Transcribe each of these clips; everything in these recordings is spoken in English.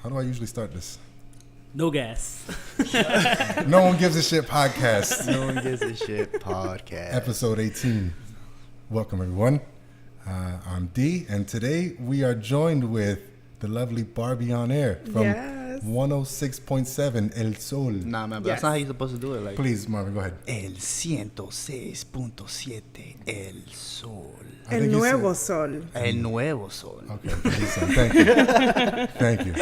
How do I usually start this? No gas. No One Gives a Shit podcast. No One Gives a Shit podcast. Episode 18. Welcome, everyone. I'm D, and today we are joined with the lovely Barbie on air from 106.7 El Sol. Nah, man, but that's not how you're supposed to do it. Like, Please, Marvin, go ahead. El 106.7 El Sol. I El think you Nuevo said- Zol. El Nuevo Zol. Okay, thank you. Thank you.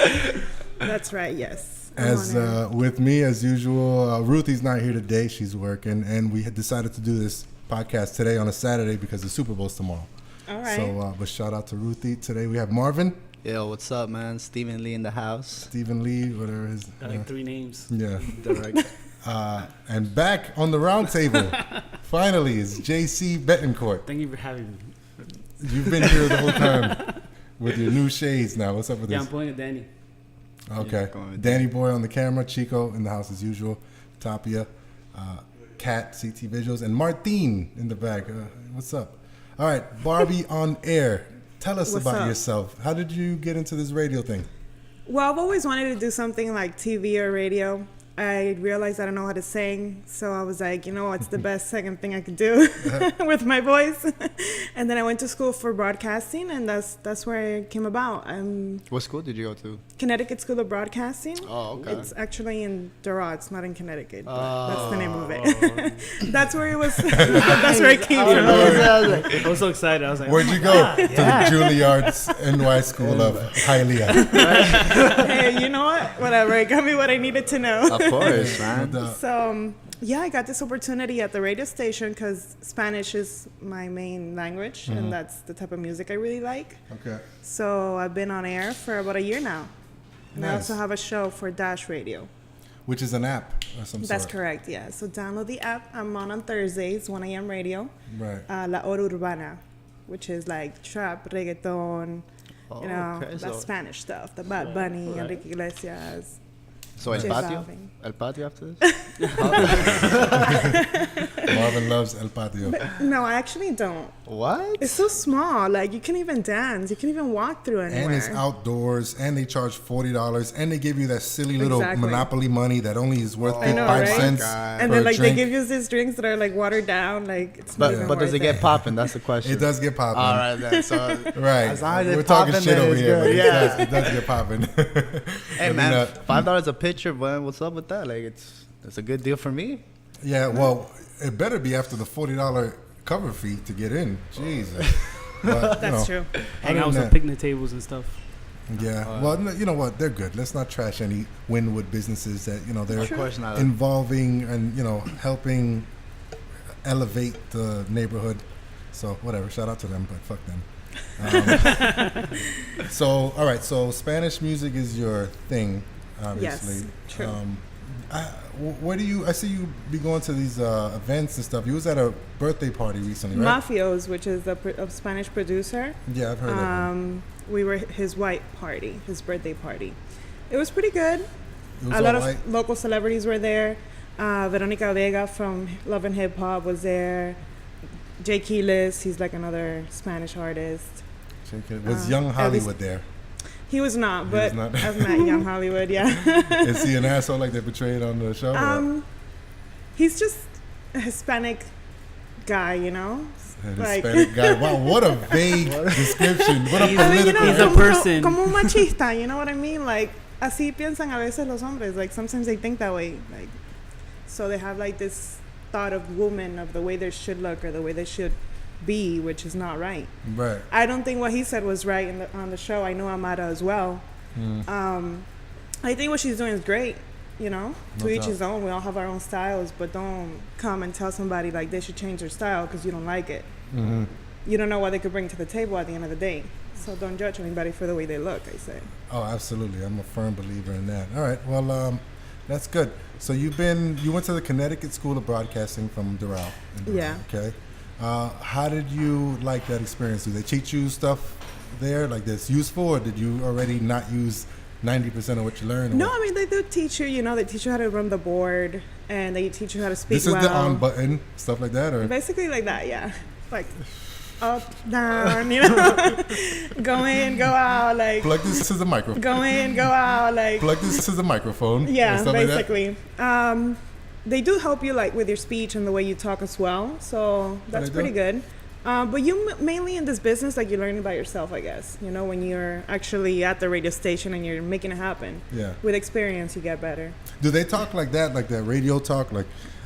That's right, yes. I'm As on it. with me, as usual, Ruthie's not here today. She's working, and we had decided to do this podcast today on a Saturday because the Super Bowl's tomorrow. All right. So, but shout out to Ruthie. Today we have Marvin, Yo, what's up, man? Stephen Lee in the house. Stephen Lee, whatever his. Got like 3 names. Yeah. Direct. And back on the round table, finally, is JC Betancourt. Thank you for having me. You've been here the whole time with your new shades now. What's up with Yeah, I'm this? pointing at Danny. Okay. Yeah, going with Danny Boy on the camera, Chico in the house as usual, Tapia, Kat, CT Visuals, and Martine in the back. What's up? All right, Barbie on air. Tell us What's about up? yourself. How did you get into this radio thing? Well, I've always wanted to do something like TV or radio. I realized I don't know how to sing, so I was like, you know what's the best second thing I could do with my voice? And then I went to school for broadcasting, and that's where it came about. What school did you go to? Connecticut School of Broadcasting. Oh, okay. It's actually in N.O.G.A.S. It's not in Connecticut, but that's the name of it. Oh. That's where it was. That's where it came I from. I was so excited. I was like, Where'd you go? To the Juilliard's NY School of Hialeah. Hey, you know what? Whatever. It got me what I needed to know. Of course, man. So, yeah, I got this opportunity at the radio station because Spanish is my main language, and that's the type of music I really like. Okay. So I've been on air for about a year now. And I Nice. also have a show for Dash Radio. Which is an app or some That's sort. correct, yeah. So download the app. I'm on Thursdays, 1 a.m. radio. Right. La Hora Urbana, which is like trap, reggaeton, you know, okay, that so- Spanish stuff. The Bad Bunny, Right. Enrique Iglesias. So El J Patio? Balvin. El Patio after this? Marvin loves El Patio. No, I actually don't. What? It's so small. Like, you can't even dance. You can't even walk through anywhere. And it's outdoors, and they charge $40, and they give you that silly little Exactly. Monopoly money that only is worth I know, 5 right? cents. God. And for then, a like, drink. they give you these drinks that are, like, watered down. Like, it's not even But does worth it get popping? That's the question. It does get popping. All right, then. So, Right. As long as it's We're talking popping, shit then over it's here, good. but Yeah. it does get popping. Hey, man, $5 a picture, man. What's up with that? Like, it's a good deal for me. Yeah, well, it better be after the $40 cover fee to get in. Jesus. But, That's true. hang other out with than some that- picnic tables and stuff. Yeah. Well, no, you know what? They're good. Let's not trash any Wynwood businesses that, you know, they're Of course not. involving and, you know, helping elevate the neighborhood. So, whatever. Shout out to them, but fuck them. So, all right. So, Spanish music is your thing, obviously. Yes, true. Where do you? I see you be going to these events and stuff. You was at a birthday party recently, right? Mafios, which is a Spanish producer. Yeah, I've heard of him. We were his white party, his birthday party. It was pretty good. It was A lot all of white? local celebrities were there. Veronica Vega from Love and Hip Hop was there. Jay Quiles, he's like another Spanish artist. Was Young Elvis- Hollywood there? He was not, He but was not. I've met Young Hollywood, yeah. Is he an asshole like they portrayed on the show? He's just a Hispanic guy, you know? A like- Hispanic guy. Wow, what a vague description. What a He's- I mean, you know, political. He's a como, person. como un machista, you know what I mean? Like, así piensan a veces los hombres. Like, sometimes they think that way. Like, so they have like this thought of women, of the way they should look or the way they should be, which is not right. Right. I don't think what he said was right on the show. I know Amara as well. I think what she's doing is great, you know? No To each doubt. his own. We all have our own styles, but don't come and tell somebody like they should change their style because you don't like it. Mm-hmm. You don't know what they could bring to the table at the end of the day. So don't judge anybody for the way they look, I say. Oh, absolutely. I'm a firm believer in that. All right. Well, that's good. So you went to the Connecticut School of Broadcasting from Doral. Yeah. Okay. How did you like that experience? Do they teach you stuff there like that's useful, or did you already not use 90% of what you learned? or No, what? I mean, they do teach you, they teach you how to run the board and they teach you how to speak This is well. the on button, stuff like that, or? Basically like that, yeah. Like up, down, you know, go in, go out, like Plug this as a microphone. go in, go out, like Plug this as a microphone. and yeah, stuff like that. basically. They do help you like with your speech and the way you talk as well, so that's they pretty do? good. But you mainly in this business, like you learn it by yourself, I guess. You know, when you're actually at the radio station and you're making it happen. Yeah. With experience, you get better. Do they talk like that radio talk? Like,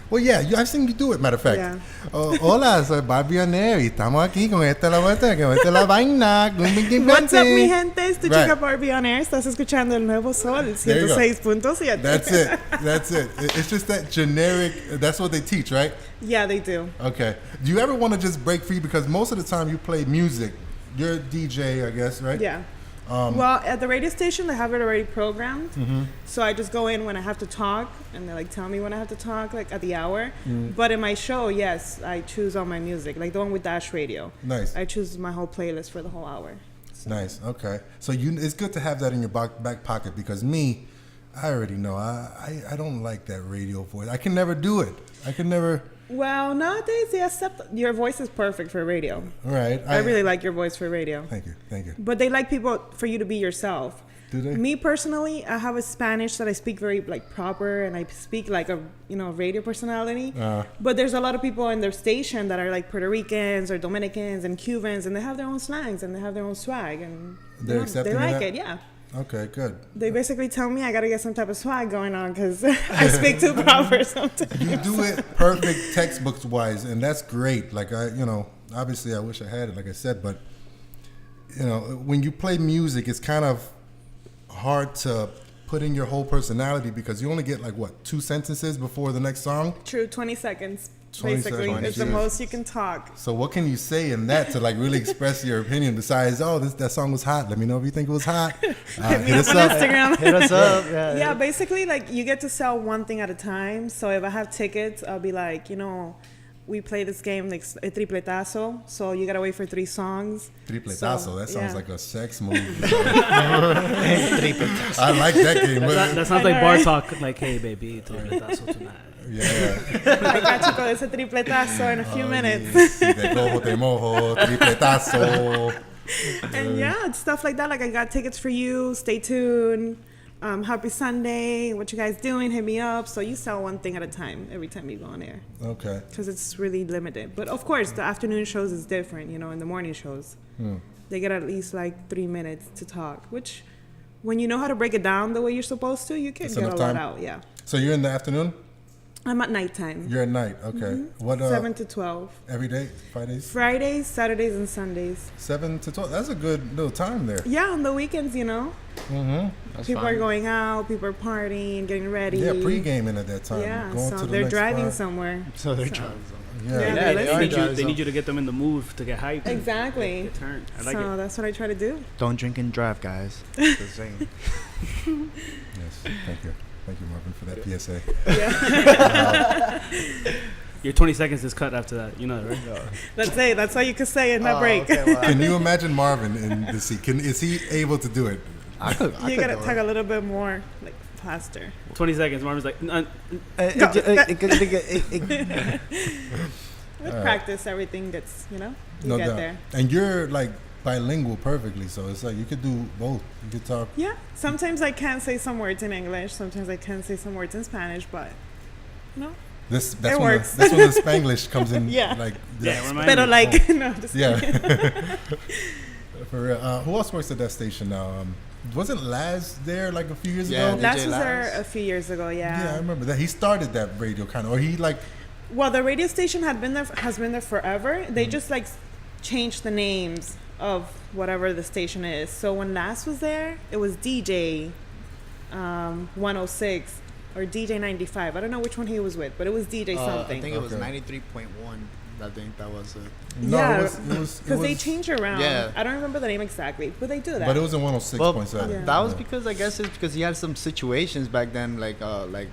well, yeah, I've seen you do it, matter of fact. Yeah. Hola, soy Barbie on air y estamos aquí con esta la vuelta, con esta la vaina. What's up, mi gente? Es tu Right. chica Barbie on air. Estás escuchando el Nuevo Zol, There you go. 106.7. That's it. That's it. It's just that generic. That's what they teach, right? Yeah, they do. Okay. Do you ever want to just break free? Because most of the time you play music. You're a DJ, I guess, right? Yeah. Well, at the radio station, they have it already programmed. So I just go in when I have to talk, and they like tell me when I have to talk, like at the hour. But in my show, yes, I choose all my music, like the one with Dash Radio. Nice. I choose my whole playlist for the whole hour. So. Nice. Okay. So it's good to have that in your back pocket because me, I already know I don't like that radio voice. I can never do it. I can never. Well, nowadays they accept your voice is perfect for radio. All right. I really like your voice for radio. Thank you. Thank you. But they like people for you to be yourself. Do they? Me personally, I have a Spanish that I speak very like proper, and I speak like a radio personality. But there's a lot of people in their station that are like Puerto Ricans or Dominicans and Cubans, and they have their own slangs and they have their own swag, and They're accepting they of like that? it. Yeah. Okay. Good. They basically tell me I gotta get some type of swag going on because I speak too proper sometimes. You do it perfect textbooks wise, and that's great. Like obviously I wish I had it, like I said, but when you play music, it's kind of hard to put in your whole personality because you only get like what 2 sentences before the next song. True, 20 seconds. 20 Basically, seconds. it's the most you can talk. So what can you say in that to like really express your opinion besides that song was hot? Let me know if you think it was hot. Hit me Hit up us on up. Instagram. Hit us up. Yeah, basically, like you get to sell one thing at a time. So if I have tickets, I'll be like, we play this game like a tripletazo. So you gotta wait for 3 songs. Tripletazo. So, That sounds yeah. like a sex movie. I like that game. That sounds like bar talk. Like, hey, baby, tripletazo tonight. Yeah. I got you con ese tripletazo in a few minutes. Si te cojo, te mojo, tripletazo. And yeah, it's stuff like that. Like I got tickets for you. Stay tuned. Happy Sunday. What you guys doing? Hit me up. So you sell one thing at a time every time you go on air. Okay. Because it's really limited. But of course, the afternoon shows is different. In the morning shows, they get at least like 3 minutes to talk. Which, when you know how to break it down the way you're supposed to, you can That's get a enough lot time? out. Yeah. So you're in the afternoon? I'm at nighttime. You're at night. Okay. What 7 to 12. every day? Fridays? Fridays, Saturdays, and Sundays. 7 to 12. That's a good little time there. Yeah, on the weekends, Mm-hmm. people are going out, people are partying, getting ready. Yeah, pre-gaming at that time. Yeah, Going so to the they're next driving spot. somewhere. So they're driving. Yeah. Yeah, Yeah, they they listen. They need you to get them in the mood to get hyped. Exactly. Get turned. I like So it. that's what I try to do. Don't drink and drive, guys. Just saying. Yes. Thank you. Thank you, Marvin, for that PSA. Yeah. Your 20 seconds is cut after that. You know that, right? That's it. That's all you can say in that break. Okay, well, Can you imagine Marvin in the seat? Is he able to do it? I could You gotta do talk it. a little bit more, like faster. 20 seconds. Marvin's like, With All right. practice, everything gets, you No get doubt. there. And you're like bilingual perfectly, so it's like you could do both. You could talk. Yeah. Sometimes I can't say some words in English. Sometimes I can say some words in Spanish, but no. That's It when works. that's when the Spanglish comes in. Yeah. Like Yeah, the- remind Pero me. like, no, just yeah. For real. Who else works at that station now? Wasn't Laz there like a few years Yeah, ago? Last DJ was there Laz. a few years ago, Yeah, I remember that. He started that radio kind of, or he like. Well, the radio station has been there forever. They just like changed the names of whatever the station is. So when Last was there, it was DJ 106 or DJ 95. I don't know which one he was with, but it was DJ something. I think it was Okay. 93.1. I think that was it. No, Yeah, it was because they change around. Yeah. I don't remember the name exactly, but they do that. But it was in 106.7. Well, Yeah. that was because I guess it's because he had some situations back then, like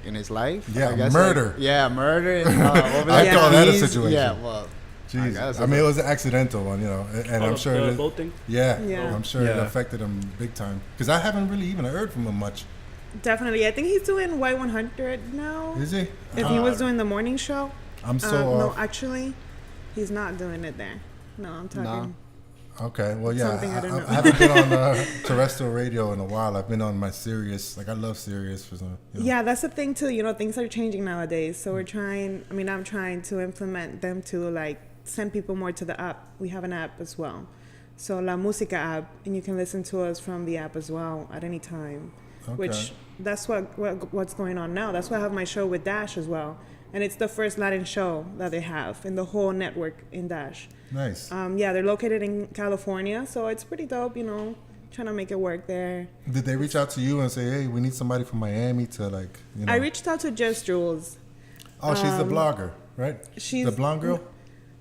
in his life. Yeah, I guess, murder. Like, yeah, murder. And, over I the call that a keys. situation. Yeah, well, Jeez. guess I mean, it was an accidental one, and Oh, I'm sure the that, boat thing. yeah, Yeah. I'm sure it Yeah. affected him big time. Because I haven't really even heard from him much. Definitely. I think he's doing Y100 now. Is he? If he was doing the morning show. I'm so No, off. actually, he's not doing it there. No, I'm talking. Okay, well, yeah, Something I don't know. I haven't been on terrestrial radio in a while. I've been on my Sirius. Like, I love Sirius for some. You know. Yeah, that's the thing too. You know, things are changing nowadays. So we're trying. I mean, I'm trying to implement them to like send people more to the app. We have an app as well. So La Música app, and you can listen to us from the app as well at any time. Okay. Which that's what's going on now. That's why I have my show with Dash as well, and it's the first Latin show that they have in the whole network in Dash. Nice. Yeah, they're located in California, so it's pretty dope. You know, trying to make it work there. Did they reach out to you and say, "Hey, we need somebody from Miami to like"? You know. I reached out to Jus Juelz. Oh, she's the blogger, right? She's the blonde girl.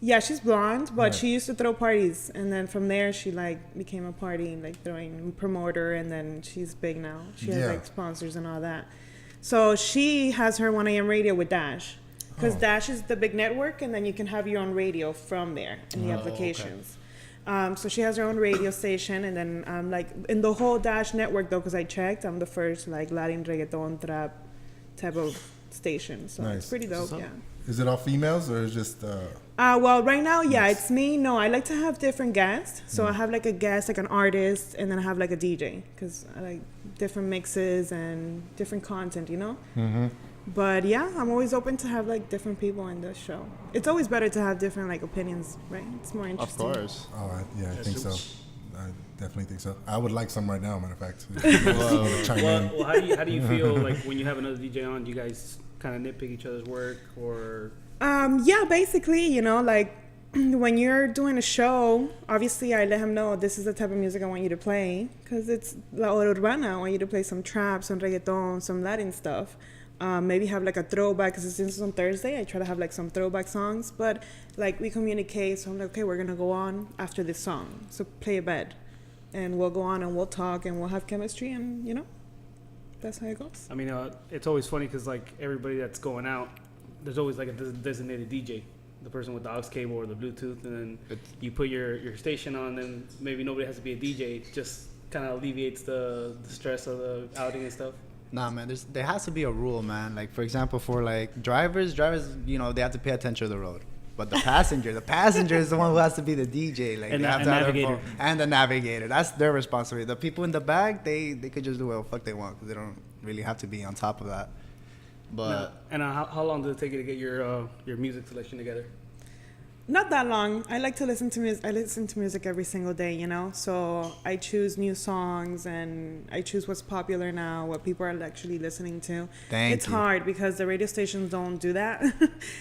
Yeah, she's blonde, but Right. she used to throw parties, and then from there she like became a party like throwing promoter, and then she's big now. She has Yeah. like sponsors and all that. So she has her 1 a.m. radio with Dash, because Oh. Dash is the big network, and then you can have your own radio from there in the applications. So she has her own radio station, and then like in the whole Dash network though, because I checked, I'm the first like Latin reggaeton trap type of station. So Nice. it's pretty dope. So- Yeah. Is it all females or is just? Well, right now, yeah, it's me. No, I like to have different guests. So I have like a guest, like an artist, and then I have like a DJ, because I like different mixes and different content, you know? Mm-hmm. But yeah, I'm always open to have like different people in the show. It's always better to have different like opinions, right? It's more Of interesting. course. Oh, I think so. I definitely think so. I would like some right now, matter of fact. Chime in. Well, how do you feel like when you have another DJ on? Do you guys kind of nitpick each other's work, or Yeah, basically, you know, like when you're doing a show, obviously I let him know this is the type of music I want you to play, because it's La Hora Urbana. I want you to play some trap, some reggaeton, some Latin stuff. Maybe have like a throwback, because since it's on Thursday, I try to have like some throwback songs, but like we communicate, so I'm like, okay, we're gonna go on after this song, so play a bed, and we'll go on and we'll talk and we'll have chemistry, and you know, that's how it goes. I mean, it's always funny because like everybody that's going out, there's always like a designated DJ, the person with the aux cable or the Bluetooth, and then you put your station on, and maybe nobody has to be a DJ. It just kind of alleviates the stress of the outing and stuff. Nah, man, there has to be a rule, man. Like, for example, for like drivers, you know, they have to pay attention to the road. But the passenger is the one who has to be the DJ. Like, And they have the to have their navigator. phone. And the navigator. That's their responsibility. The people in the back, they could just do whatever the fuck they want, because they don't really have to be on top of that. But How long does it take you to get your music selection together? Not that long. I like to listen to music. I listen to music every single day, you know. So I choose new songs, and I choose what's popular now, what people are actually listening to. It's hard because the radio stations don't do that.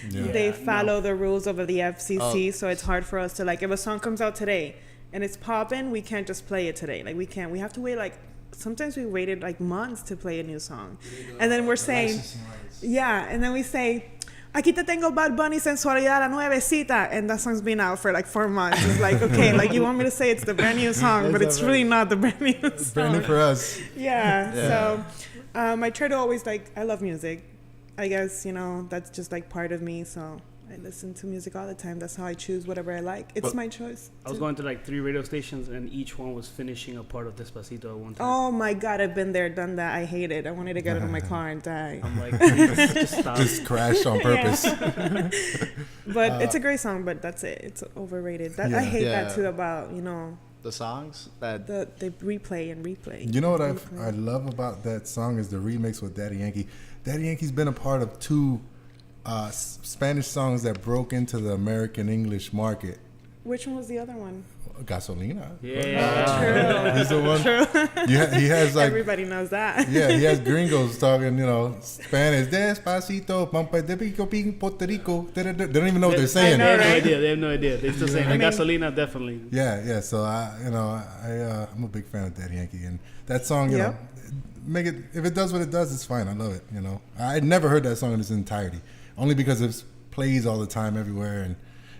They follow the rules of the FCC, so it's hard for us to like. If a song comes out today and it's popping, we can't just play it today. Like we can't. We have to wait like. Sometimes we waited like months to play a new song, and then we're saying, and then we say. Aquí te tengo Bad Bunny Sensualidad la Nuevecita, and that song's been out for like 4 months. It's like, okay, like you want me to say it's the brand new song, but it's really not the brand new song. Brand new for us. Yeah. So I try to always like, I love music. I guess, you know, that's just like part of me. So I listen to music all the time. That's how I choose whatever I like. It's my choice. I was going to like 3 radio stations, and each one was finishing a part of Despacito at one time. Oh my God, I've been there, done that. I hate it. I wanted to get out of my car and die. I'm like, just stop. Just crashed on purpose. But it's a great song, but that's it. It's overrated. I hate that too about, you know, the songs that they replay and replay. You know what I love about that song is the remix with Daddy Yankee. Daddy Yankee's been a part of 2 Spanish songs that broke into the American English market. Which one was the other one? Gasolina. Yeah. He's the one. True. He has like. Everybody knows that. Yeah, he has gringos talking, you know, Spanish. Despacito, pampa de pico, Puerto Rico. They don't even know what they're saying. I know, They have no right? idea. They have no idea. They still saying like Gasolina, definitely. Yeah. So I'm a big fan of Daddy Yankee, and that song, you know, make it. If it does what it does, it's fine. I love it. You know, I never heard that song in its entirety, only because it plays all the time everywhere, and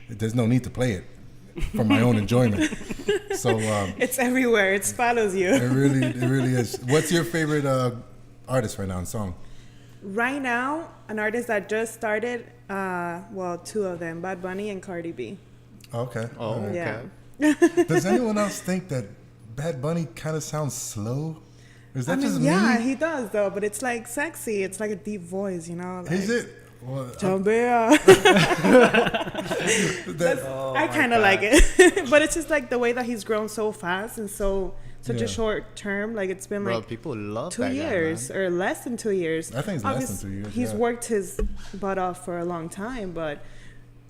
there's no need to play it for my own enjoyment. So it's everywhere. It follows you. it really is. What's your favorite artist right now in song? Right now, an artist that just started, 2 of them, Bad Bunny and Cardi B. Okay. Oh, okay. Yeah. Does anyone else think that Bad Bunny kind of sounds slow? Is that just me? Yeah, he does though, but it's like sexy. It's like a deep voice, you know. Like, Is it? Well, Chambea. I kind of like it, but it's just like the way that he's grown so fast and such a short term. Like it's been like people love 2 years or less than 2 years. I think it's less than 2 years. He's worked his butt off for a long time, but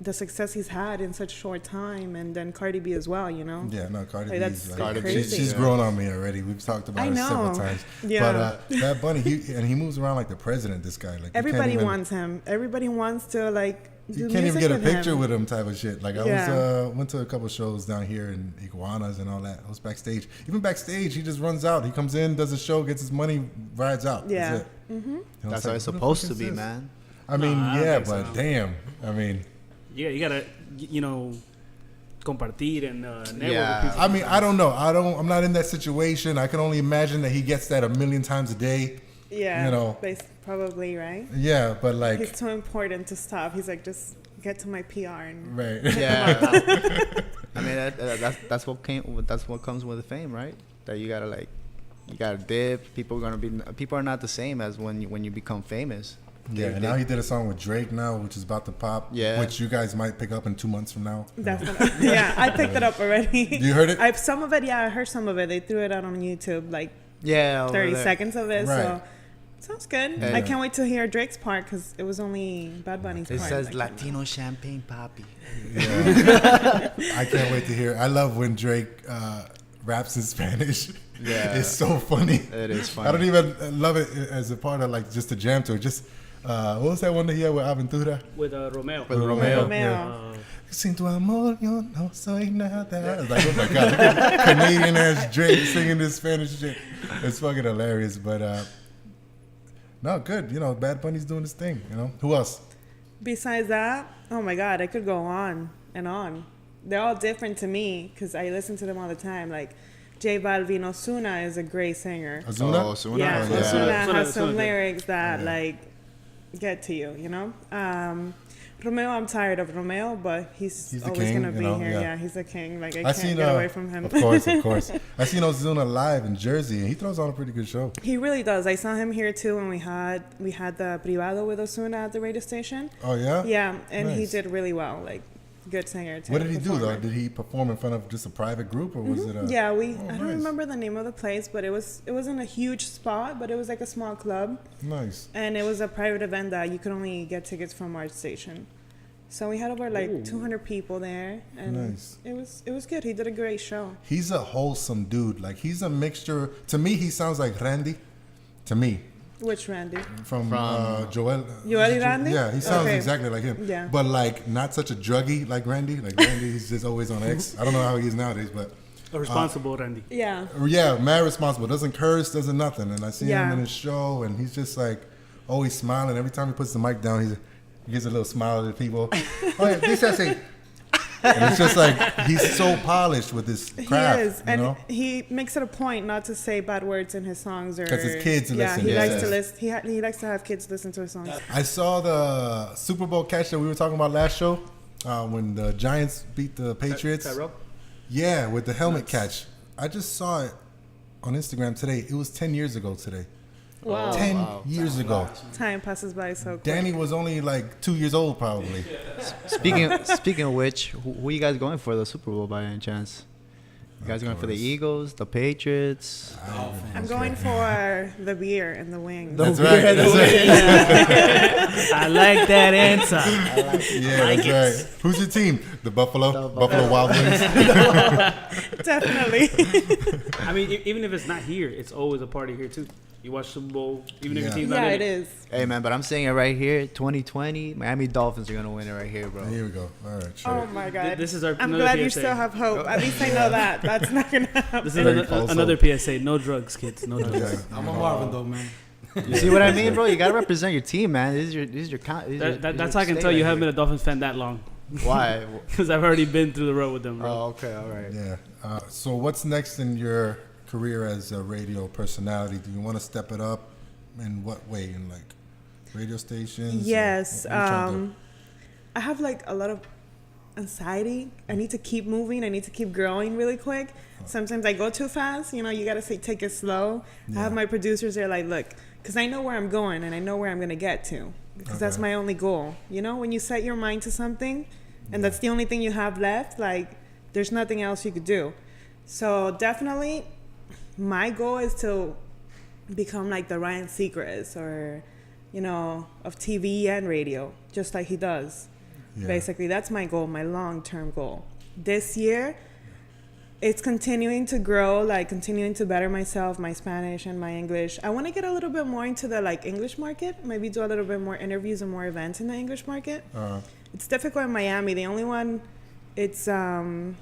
the success he's had in such a short time, and then Cardi B as well, you know. Yeah, no, Cardi B. That's crazy. She's grown on me already. We've talked about it several times. Yeah. But Bad Bunny, he moves around like the president. This guy, like everybody wants him. Everybody wants to like. You can't even get a picture with him, type of shit. Like I went to a couple shows down here in Iguanas and all that. I was backstage. Even backstage, he just runs out. He comes in, does a show, gets his money, rides out. Yeah. That's it. Mm-hmm. That's how it's supposed to be, man. I mean, but damn. I mean. Yeah, you gotta, compartir and network with people. I mean, I don't know. I'm not in that situation. I can only imagine that he gets that a million times a day. Yeah. You know. Probably, right? Yeah, but like. He's too important to stop. He's like, just get to my PR and. Right. Yeah. I mean, that's what comes with the fame, right? That you gotta dip. People are not the same as when you become famous. Yeah, and now he did a song with Drake now, which is about to pop. Yeah. Which you guys might pick up in 2 months from now. Definitely. Yeah, I picked it up already. You heard it? I heard some of it. They threw it out on YouTube, like 30 seconds of it. Right. So sounds good. Yeah. I can't wait to hear Drake's part because it was only Bad Bunny's part. It says Latino champagne papi. Yeah. I can't wait to hear. I love when Drake raps in Spanish. Yeah. It's so funny. It is funny. I don't even love it as a part of like just a jam to it. Just what was that one that he had with Aventura? With Romeo. With Romeo. Yeah. Sin tu amor, yo no soy nada. I was like, oh my god, look at Canadian ass Drake singing this Spanish shit. It's fucking hilarious. But no, good. Bad Bunny's doing his thing. Who else? Besides that, oh my God, I could go on and on. They're all different to me because I listen to them all the time. Like J Balvin, Ozuna is a great singer. Ozuna? Ozuna? Yeah, Oh, yeah. Ozuna has some lyrics that like get to you, Romeo, I'm tired of Romeo, but he's always king, gonna be here. Yeah, he's a king. Like I can't get away from him. Of course. I seen Ozuna live in Jersey, and he throws on a pretty good show. He really does. I saw him here too when we had the privado with Ozuna at the radio station. Oh yeah. Yeah, and he Nice. did really well. Like good singer too. What did he do though? Did he perform in front of just a private group, or was it a? Yeah, I nice. don't remember the name of the place, but it wasn't a huge spot, but it was like a small club. Nice. And it was a private event that you could only get tickets from our station. So we had over 200 people there, and Nice. it was good. He did a great show. He's a wholesome dude. Like he's a mixture. To me, he sounds like Randy. To me, Which Randy? from Joel. Joel Randy? Yeah, he sounds Okay. exactly like him. Yeah. But like not such a druggie like Randy. Like Randy, he's just always on X. I don't know how he is nowadays, but A responsible Randy. Yeah. yeah, mad responsible. Doesn't curse, doesn't nothing. And I see him Yeah. in his show, and he's just like always smiling. Every time he puts the mic down, he gives a little smile to the people. Oh yeah, this I say. And it's just like he's so polished with his craft. He is, you and know? he makes it a point not to say bad words in his songs, or 'Cause his kids listen. He Yeah. likes to listen. He likes to have kids listen to his songs. I saw the Super Bowl catch that we were talking about last show when the Giants beat the Patriots. Tyrell? Yeah, with the helmet catch. I just saw it on Instagram today. It was 10 years ago today. Wow. 10 years ago. Time passes by so quick. Danny was only like 2 years old, probably. Speaking of which, who are you guys going for the Super Bowl by any chance? You guys going for the Eagles, the Patriots? I'm going for the beer and the wings. That's right. That's right. I like that answer. Yeah, that's right. Who's your team? The Buffalo Wild Wings. Definitely. I mean, even if it's not here, it's always a party here too. You watch Super Bowl, even if your team's not Yeah, in it is. Hey man, but I'm saying it right here, 2020, Miami Dolphins are gonna win it right here, bro. Here we go. All right, sure. Oh my God. This is our. I'm another glad you PSA. still have hope. At least I know that. That's not going to happen. This is Very false another PSA. No drugs, kids. No drugs. Okay. I'm a Marvin though, man. You see what I mean, bro? You gotta represent your team, man. This is your That's how I can tell you haven't been a Dolphins fan that long. Why? Because I've already been through the road with them, bro. Oh, okay, all right. Yeah. So what's next in your career as a radio personality? Do you want to step it up? In what way? In like radio stations? Yes. What are you trying to do? I have like a lot of anxiety. I need to keep moving. I need to keep growing really quick. Sometimes I go too fast. You got to take it slow. I have my producers there like, look, because I know where I'm going and I know where I'm going to get to. because that's my only goal. You know, when you set your mind to something, and that's the only thing you have left, like there's nothing else you could do. So definitely, my goal is to become like the Ryan Seacrest or, you know, of TV and radio, just like he does. Yeah. Basically, that's my goal, my long-term goal. This year, it's continuing to grow, like continuing to better myself, my Spanish and my English. I want to get a little bit more into the like English market, maybe do a little bit more interviews and more events in the English market. It's difficult in Miami. The only one, it's the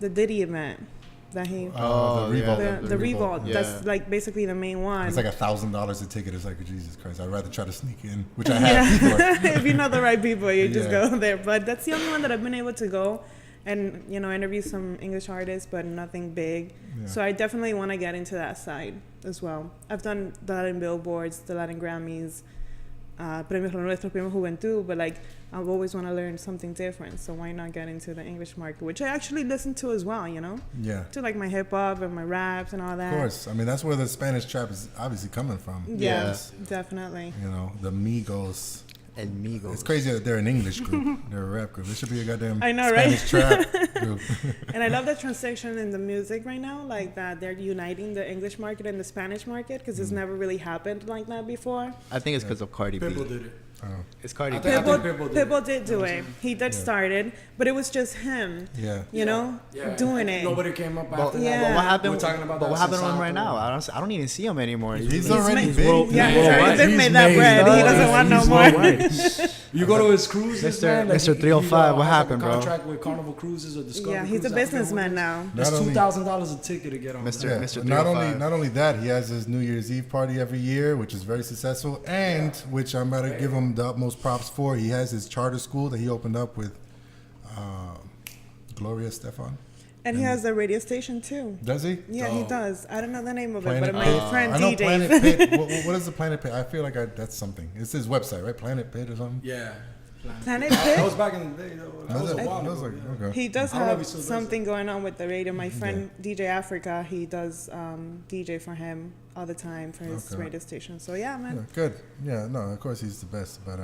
Diddy event that he. The Revolt. The Revolt. Yeah. That's like basically the main one. It's like $1,000 a ticket. It's like, Jesus Christ, I'd rather try to sneak in, which I have before. If you know the right people, you just go there. But that's the only one that I've been able to go and, you know, interview some English artists, but nothing big. Yeah. So I definitely want to get into that side as well. I've done the Latin Billboards, the Latin Grammys, Premios Nuestro, Premios Juventud, but like I've always want to learn something different. So why not get into the English market, which I actually listen to as well, you know? Yeah. To like my hip hop and my raps and all that. Of course. I mean, that's where the Spanish trap is obviously coming from. Yes, definitely. You know, the Migos. And Migos. It's crazy that they're an English group. They're a rap group. They should be a goddamn I know, Spanish right? trap group. And I love the transition in the music right now, like that they're uniting the English market and the Spanish market, because it's never really happened like that before. I think it's because of Cardi B. Pitbull did it. It's Cardi B. Pitbull did do it. He did start it, but it was just him. Yeah. You know, doing it. Nobody came up after that. But what happened? We're talking about but what happened to him right now? I don't even see him anymore. He's already big. He's made that bread. He doesn't want no more. You go to his cruises, Mr. 305. What happened, bro? Contract with Carnival Cruises or Discovery. Yeah, he's a businessman now. It's $2,000 a ticket to get on. Mr. Not only that, he has his New Year's Eve party every year, which is very successful, and which I'm about to give him the utmost props for. He has his charter school that he opened up with Gloria Stefan. And he has a radio station too. Does he? Yeah, he does. I don't know the name of Planet it, but Pit. my friend I know DJs. Planet Pit. What is the Planet Pit? I feel like that's something. It's his website, right? Planet Pit or something? Yeah. Planet That Pit? was back in the day, though. That was a while ago. Okay. He does I don't know if have he still does something going on with the radio. My friend DJ Africa, he does DJ for him all the time for his radio station. So yeah, man. Yeah, good. Yeah, no, of course he's the best. But,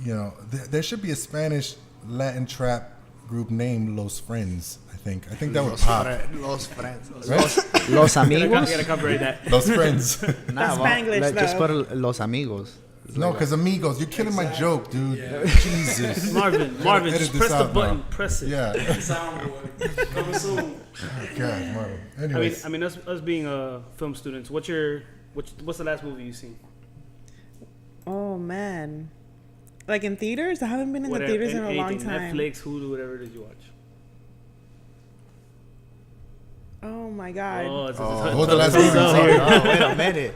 you know, there should be a Spanish Latin trap group named Los Friends, I think. I think that would pop. Los Friends. Right? Los Amigos? You gotta copyright that. Los Friends. That's Spanglish, Just though. put Los Amigos. No, because Amigos, you're killing my joke, dude. Yeah. Jesus. Marvin, Edit just this press the out button. now. Press it. Yeah. Soundboard. Coming soon. God, Marvin. Anyways. I mean, us being film students, what's the last movie you've seen? Oh man, like in theaters? I haven't been in the theaters in a long time. Netflix, Hulu, whatever did you watch? Oh my god. What was the last movie you saw? Wait a minute.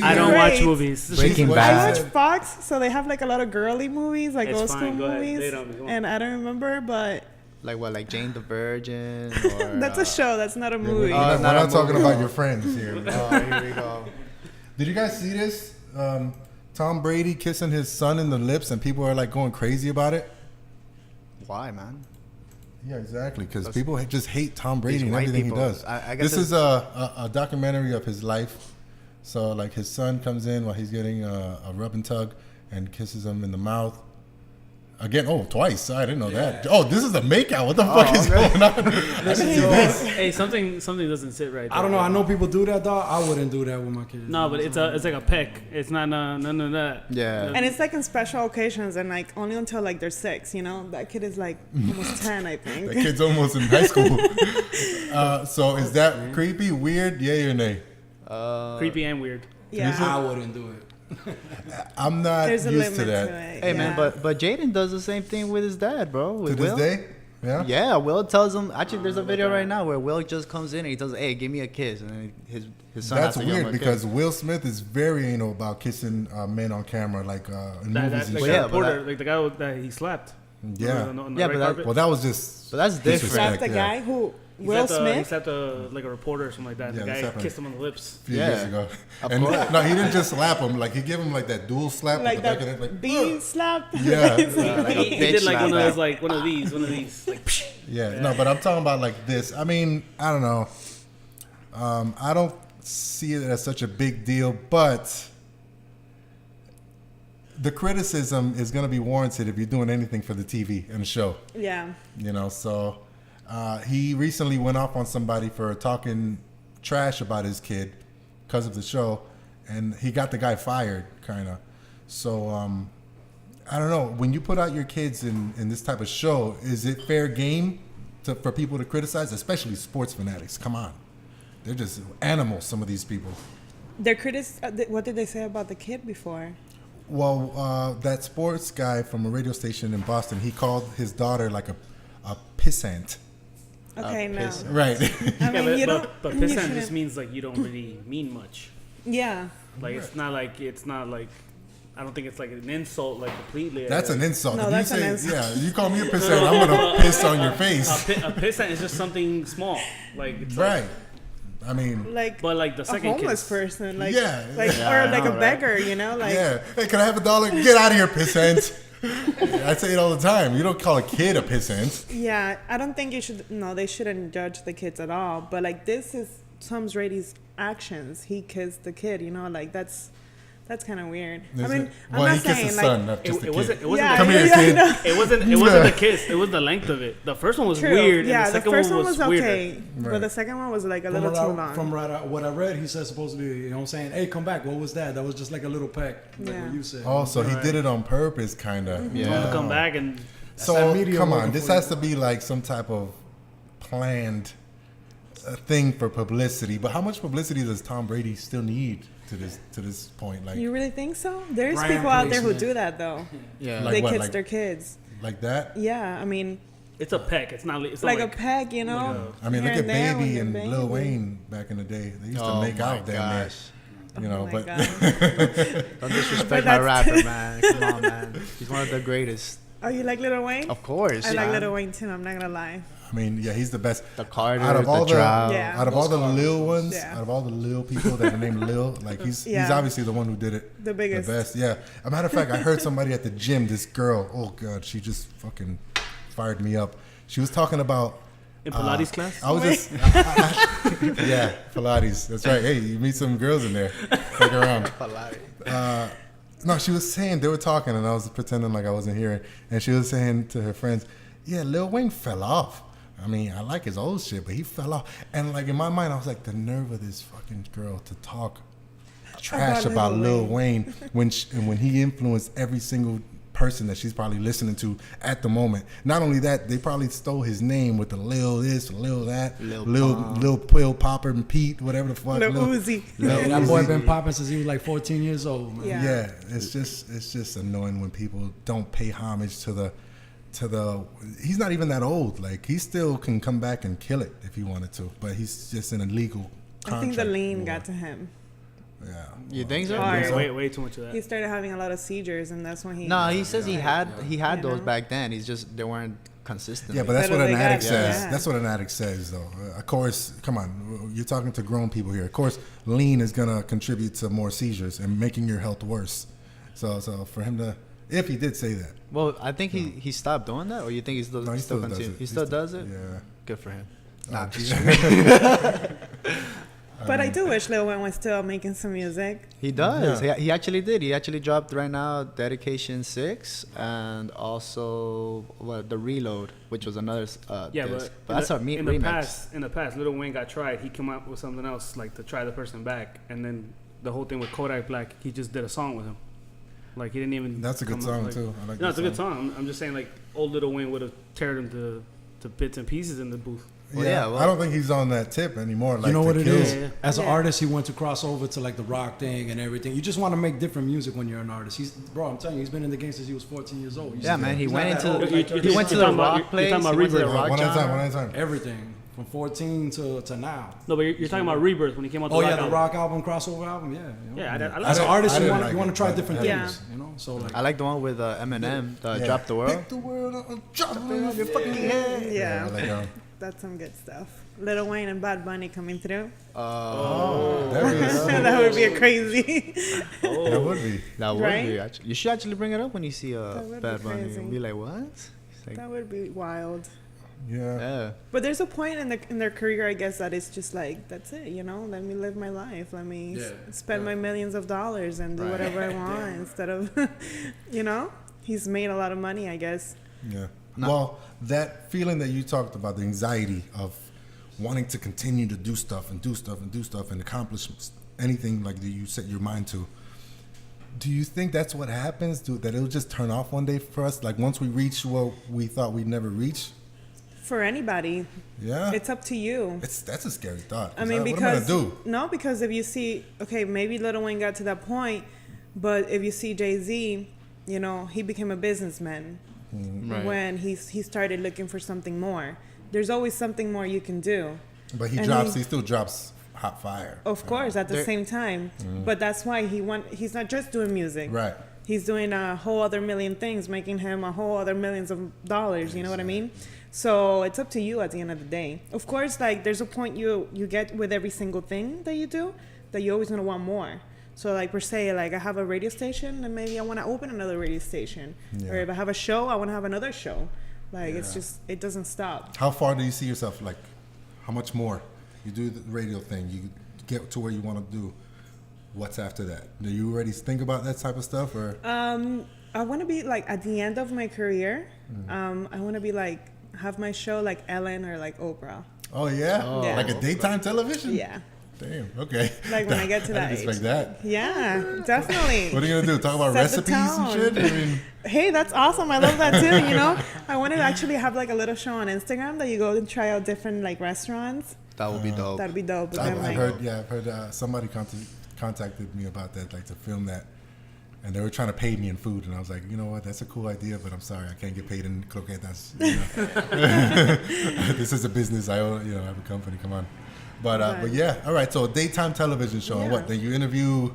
I don't watch movies. Breaking I Bad. watch Fox, so they have like a lot of girly movies, like It's old school fine, go ahead. movies. Lay it on me, come on. And I don't remember, but Like what? Like Jane the Virgin? Or, that's a show. That's not a movie. We're not not a talking movie. about your friends here. Oh, here we go. Did you guys see this? Tom Brady kissing his son in the lips, and people are like going crazy about it. Why, man? Yeah, exactly. Because people just hate Tom Brady and white everything people. he does. I guess This is a documentary of his life. So, like, his son comes in while he's getting a rub and tug and kisses him in the mouth. Again, twice. I didn't know that. Oh, this is a makeout. What the fuck is going on? I didn't see this. Hey, something doesn't sit right. I don't know. I know people do that, dog. I wouldn't do that with my kids. No, but it's like a peck. It's not none of that. Yeah. And it's like in special occasions and like only until like they're 6, you know? That kid is like almost 10, I think. That kid's almost in high school. So, is that creepy, weird, yay or nay? Creepy and weird. Yeah. I wouldn't do it. I'm not There's a used limit to that. to it. Hey, yeah. man, but Jaden does the same thing with his dad, bro. To With this Will. day? Yeah? Yeah, Will tells him. Actually, there's a video right now where Will just comes in and he tells, "Hey, give me a kiss," and then his son That's has to give him weird a because kiss. Will Smith is very anal about kissing men on camera, like in movies and Like shit. yeah, the reporter, like the guy that he slapped. Yeah. On the Yeah, red but that- carpet. Well, that was just. But that's different. disrespect, That's the yeah. guy who He Will slapped, He Smith. slapped like a reporter or something like that. Yeah, The this guy happened. kissed him on the lips. A few Yeah. years ago. Of And course. no, he didn't just slap him. Like, he gave him like that dual slap. Like with the back that of the neck, like, bee slap. Yeah. Like a He bitch did like one of slap. those, like one of these, like. Yeah, no, but I'm talking about like this. I mean, I don't know. I don't see it as such a big deal, but the criticism is going to be warranted if you're doing anything for the TV and the show. Yeah. You know, so he recently went off on somebody for talking trash about his kid because of the show, and he got the guy fired, kind of. So I don't know. When you put out your kids in this type of show, is it fair game for people to criticize, especially sports fanatics? Come on. They're just animals, some of these people. What did they say about the kid before? Well, that sports guy from a radio station in Boston, he called his daughter like a pissant. Okay, no. Right. I mean, you don't. But you pissant shouldn't- just means like you don't really mean much. Yeah. Like it's not like I don't think it's like an insult like completely. That's an insult. No, If that's you an say, insult. yeah, you call me a pissant, I'm going to piss on your face. A pissant is just something small. Like it's Right. Like, I mean, Like but like the a second homeless kid. person, like Yeah. like Yeah, or I like know, a right? beggar, you know, like yeah. Hey, can I have $1? Get out of here, pissant. I say it all the time. You don't call a kid a pissant. yeah. I don't think you should. No, they shouldn't judge the kids at all. But like this is Tom Brady's actions. He kissed the kid, you know, like that's kind of weird. I mean, I'm well, not he kissed saying his like. son, not just the It kid. wasn't. It wasn't. Yeah, Come here, yeah, kid. I know. It wasn't the kiss. It was the length of it. The first one was True. weird. Yeah, and the the second first one one was was weirder. okay, Right. but the second one was like a From little too what, long. from what I read, he said supposed to be, you know what I'm saying? Hey, come back. What was that? That was just like a little peck. Like Yeah. what you said. Oh, so he did it on purpose, kind of. Yeah. Told him to come back and So that media come on, working this for has you. to be like some type of planned thing for publicity. But how much publicity does Tom Brady still need to this point? Like You really think so? There's Brand people out there who placement. do that though. Yeah. Like they what, kiss like- their kids. like that? Yeah, I mean, it's a peck. It's not. It's not like a peg, you know. I mean, Here look at and there Baby with and your Lil baby. Wayne back in the day. They used to Oh make my out down there. gosh. You know, Oh my but God. Don't disrespect But my that's- rapper, man. Come on, man. He's one of the greatest. Oh, you like Lil Wayne? Of course. I like man. Lil Wayne too. I'm not gonna lie. I mean, yeah, he's the best. The Carter, Out of all the Drought. Yeah. Out of all the Lil ones, Yeah. out of all the Lil people that are named Lil, like he's Yeah. obviously the one who did it The biggest. the best. Yeah. As a matter of fact, I heard somebody at the gym, this girl, oh god, she just fucking fired me up. She was talking about in Pilates class. I was just yeah, Pilates. That's right. Hey, you meet some girls in there. Fuck around. No, she was saying they were talking, and I was pretending like I wasn't hearing. And she was saying to her friends, "Yeah, Lil Wayne fell off. I mean, I like his old shit, but he fell off." And like in my mind, I was like, the nerve of this fucking girl to talk trash about Lil Wayne when when he influenced every single person that she's probably listening to at the moment. Not only that, they probably stole his name with the Lil this, Lil that, Lil Pill Popper and Pete, whatever the fuck. Lil Uzi. Yeah, that boy been popping since he was like 14 years old, man. Yeah. Yeah, it's just annoying when people don't pay homage to the he's not even that old. Like he still can come back and kill it if he wanted to, but he's just in a legal I contract. think the lean war. got to him. Yeah. You think so? Hard. Way too much of He that. started having a lot of seizures, and that's when he. No, he says he had You those know? back then. He's just they weren't consistent. Yeah, but that's But what they an got- addict says. yeah. That's what an addict says, though. Of course, come on, you're talking to grown people here. Of course, lean is gonna contribute to more seizures and making your health worse. So for him to, if he did say that, Well, I think he stopped doing that, or you think he still no, he still does continue? it. He still does it. Yeah. Good for him. Nah, But I do wish Lil Wayne was still making some music. He does. Yeah. He actually did. He actually dropped right now Dedication 6 and also the Reload, which was another Yeah, disc. but that's a in remix. the past, Lil Wayne got tried. He came out with something else, like to try the person back, and then the whole thing with Kodak Black, he just did a song with him. Like he didn't even. That's a good come up, song like- too. I like No, that it's a good song. I'm just saying, like old Lil Wayne would have teared him to bits and pieces in the booth. Yeah, Well, yeah, well- I don't think he's on that tip anymore. Like You know to what it kill. is? Yeah. As an Yeah. artist, he went to cross over to like the rock thing and everything. You just want to make different music when you're an artist. I'm telling you, he's been in the game since he was 14 years old. Yeah, man. He He's went not that into old, You- like you- 30 he went to you're the talking about- rock you're place. talking about He went to the Rebirth. rock One at a time. genre. One at a time. everything from 14 to now. No, but you're talking about Rebirth when he came out. Oh yeah, the album. rock album, crossover album. Yeah. Yeah, I As an like artist, I you didn't want like you want it, to try but different I things. You know, so like I like the one with Eminem, Yeah. Drop the World. Pick the world, drop it on your fucking head. Yeah, I like that one. that's some good stuff. Lil Wayne and Bad Bunny coming through. That is- That would be a crazy. that would be. That would Right? be. Actually, you should actually bring it up when you see That would Bad be Bunny. crazy. And be like, what? It's like, That would be wild. Yeah. But there's a point in their career, I guess, that it's just like, that's it, you know. Let me live my life. Let me spend my millions of dollars and do whatever I want instead of, you know. He's made a lot of money, I guess. Yeah. Well, that feeling that you talked about, the anxiety of wanting to continue to do stuff and do stuff and do stuff and accomplish anything like that you set your mind to. Do you think that's what happens? That it'll just turn off one day for us? Like once we reach what we thought we'd never reach? For anybody. Yeah. It's up to you. That's a scary thought. I mean, what am I gonna do? No, because if you see, okay, maybe Lil Wayne got to that point, but if you see Jay-Z, you know, he became a businessman when he started looking for something more. There's always something more you can do. But he still drops hot fire. Of course, at the same time. But that's why he's not just doing music. Right. He's doing a whole other million things, making him a whole other millions of dollars, you know what I mean? So it's up to you at the end of the day. Of course, like there's a point you get with every single thing that you do that you always gonna want more. So like per se, like I have a radio station and maybe I want to open another radio station. Yeah. Or if I have a show, I want to have another show. Like it's just, it doesn't stop. How far do you see yourself? Like how much more? You do the radio thing, you get to where you want to do. What's after that? Do you already think about that type of stuff or? I want to be like at the end of my career, I want to be like, have my show like Ellen or like Oprah. Oh yeah? Like a daytime television? Yeah. Damn, okay. Like when I get to that age. Expect that. Yeah, definitely. What are you gonna do? Talk about recipes and shit? I mean, hey, that's awesome. I love that too, you know? I want to actually have like a little show on Instagram that you go and try out different like restaurants. That would be dope. That'd be dope. I've heard somebody contacted me about that, like to film that. And they were trying to pay me in food, and I was like, you know what, that's a cool idea, but I'm sorry, I can't get paid in croquetas. You know? This is a business. I have a company. Come on, but yeah, all right. So a daytime television show, and what? Then you interview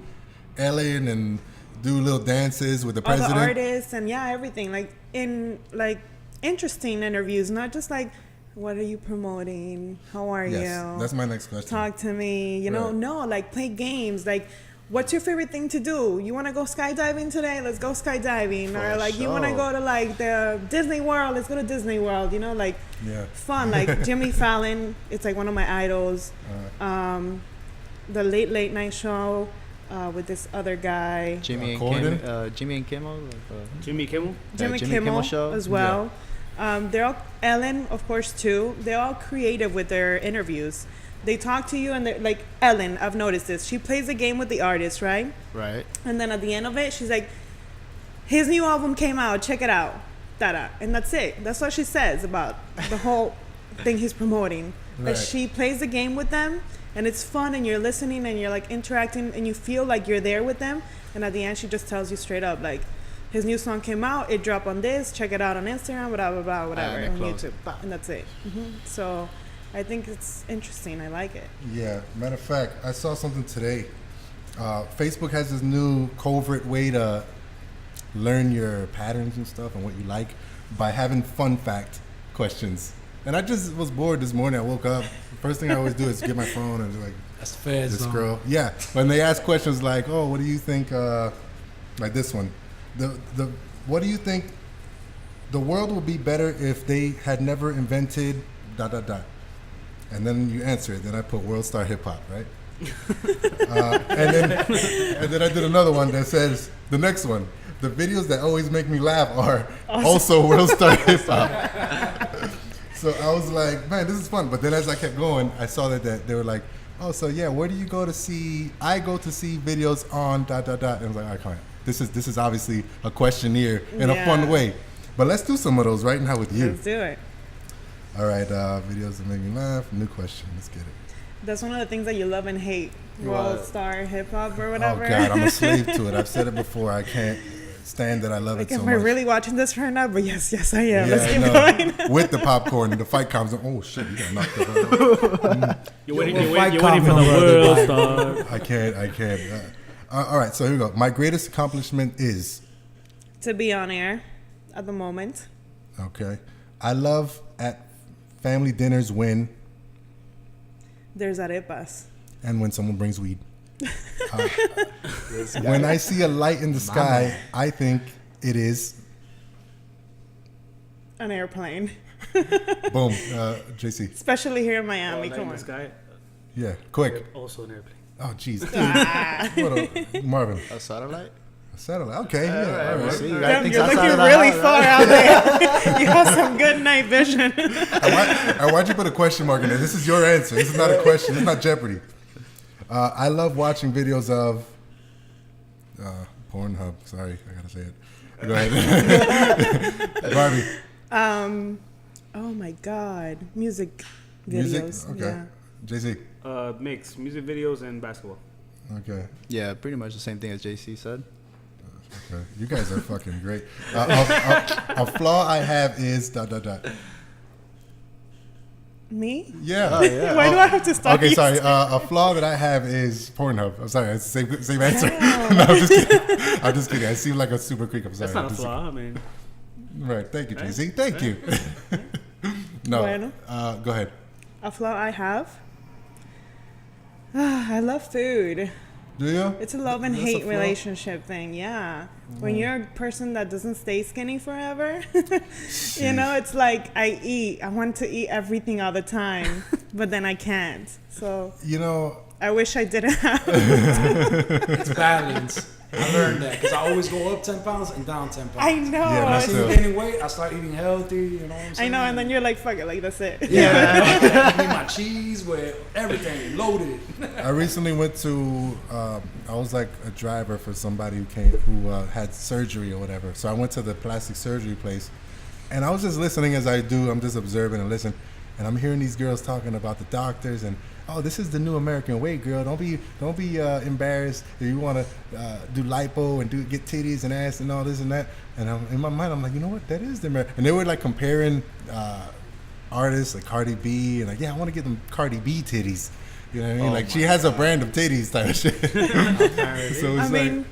Ellen and do little dances with the president, all the artists, and everything. Like in like interesting interviews, not just like, what are you promoting? How are you? That's my next question. Talk to me. You know, no, like play games, like. What's your favorite thing to do? You want to go skydiving today? Let's go skydiving. Or like you want to go to like the Disney World? Let's go to Disney World. You know, like fun. Like Jimmy Fallon, it's like one of my idols. The Late Night Show with this other guy. Jimmy and Kimmel. Jimmy Kimmel. Jimmy Kimmel show as well. They're all Ellen, of course, too. They're all creative with their interviews. They talk to you and they're like, Ellen, I've noticed this. She plays a game with the artist, right? Right. And then at the end of it, she's like, his new album came out. Check it out. And that's it. That's what she says about the whole thing he's promoting. Right. But she plays the game with them and it's fun and you're listening and you're like interacting and you feel like you're there with them. And at the end, she just tells you straight up, like, his new song came out. It dropped on this. Check it out on Instagram, blah, blah, blah, whatever, on YouTube. And that's it. So... I think it's interesting. I like it. Yeah. Matter of fact, I saw something today. Facebook has this new covert way to learn your patterns and stuff and what you like by having fun fact questions. And I just was bored this morning. I woke up. First thing I always do is get my phone and like, that's fast. This girl. Yeah. When they ask questions like, oh, what do you think, like this one, what do you think the world would be better if they had never invented ... And then you answer it. Then I put World Star Hip Hop, right? And then I did another one that says, the next one, the videos that always make me laugh are also World Star Hip Hop. So I was like, man, this is fun. But then as I kept going, I saw that they were like, oh, so yeah, where do you go to see? I go to see videos on ... And I was like, I can't. This is obviously a questionnaire in a fun way. But let's do some of those right now with you. Let's do it. All right, videos that make me laugh. New question. Let's get it. That's one of the things that you love and hate. World Star Hip Hop or whatever. Oh God, I'm a slave to it. I've said it before. I can't stand that. I love it so much. Am I really watching this right now? But yes, I am. Let's keep going. With the popcorn, the fight comes. Oh shit, you got knocked out. You're waiting for the World Star. I can't. All right, so here we go. My greatest accomplishment is to be on air at the moment. Okay. I love at family dinners when there's arepas and when someone brings weed. When I see a light in the sky, I think it is an airplane. Boom. JC. Especially here in Miami. Come in on. the sky. Yeah. Quick. Also an airplane. Oh, jeez. Marvin. A satellite? A satellite. Okay. Yeah. All right. See, you Damn, gotta think you're outside looking of the really house, far right? out there. You have some good night vision. Why'd you put a question mark in there? This is your answer. This is not a question. This is not Jeopardy. I love watching videos of Pornhub. Sorry, I gotta say it. Go ahead. Barbie. Oh my God, music videos. Music? Okay. JC. Mix music videos and basketball. Okay. Yeah, pretty much the same thing as JC said. Okay. You guys are fucking great. A flaw I have is ... Me? Yeah. Oh, yeah. Why do I have to stop? Okay, you? sorry. A flaw that I have is Pornhub. I'm sorry. It's the same answer. No, I'm just kidding. I'm just kidding. I seem like a super creep. I'm sorry. That's not a Just- flaw. I mean, Right. Thank you, Right? JC. Thank you. No. Bueno. Go ahead. A flaw I have. I love food. Do you? It's a love and That's a hate flaw? relationship thing. Yeah. When you're a person that doesn't stay skinny forever, you know, it's like I eat. I want to eat everything all the time, but then I can't. So You know, I wish I didn't have. It's balance. I learned that because I always go up 10 pounds and down 10 pounds. I know. Yeah, I that's see too. gaining weight, I start eating healthy, you know what I'm I saying? know, and then you're like, fuck it, like that's it. Yeah, I need my cheese with everything loaded. I recently went to. I was like a driver for somebody who had surgery or whatever. So I went to the plastic surgery place, and I was just listening as I do. I'm just observing and listening, and I'm hearing these girls talking about the doctors and. Oh, this is the new American way, girl. Don't be embarrassed if you want to do lipo and get titties and ass and all this and that. And in my mind, I'm like, you know what? That is the American. And they were like comparing artists like Cardi B and like, yeah, I want to get them Cardi B titties. You know what I mean? Oh like she has a brand of titties type of shit. So it's I mean,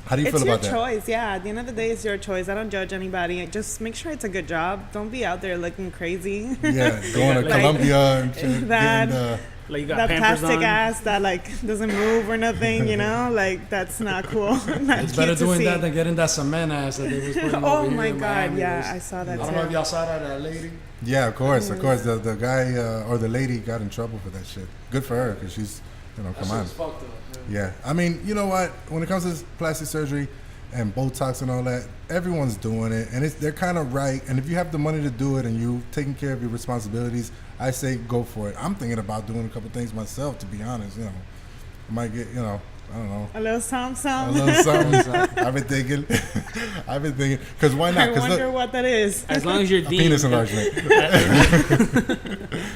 how do you it's feel your about that? choice. Yeah, at the end of the day, it's your choice. I don't judge anybody. Just make sure it's a good job. Don't be out there looking crazy. Yeah, going to Like- Colombia and shit, That- getting the. like you got That Pampers plastic on. ass that like doesn't move or nothing, you know, like that's not cool. Not It's better cute to doing see. that than getting that cement ass that they was putting Oh over my here in God, Miami. yeah, I saw that I don't know if too. y'all saw that lady. Yeah, of course. The guy or the lady got in trouble for that shit. Good for her because she's, That come shit on. was fucked up. Yeah, I mean, you know what? When it comes to plastic surgery and Botox and all that, everyone's doing it, and they're kind of right. And if you have the money to do it and you're taking care of your responsibilities, I say go for it. I'm thinking about doing a couple things myself, to be honest. You know, I might get, I don't know. A little something, A something. little something. I've been thinking, because why not? I 'Cause wonder look, what that is. As long as you're a deep. penis enlargement.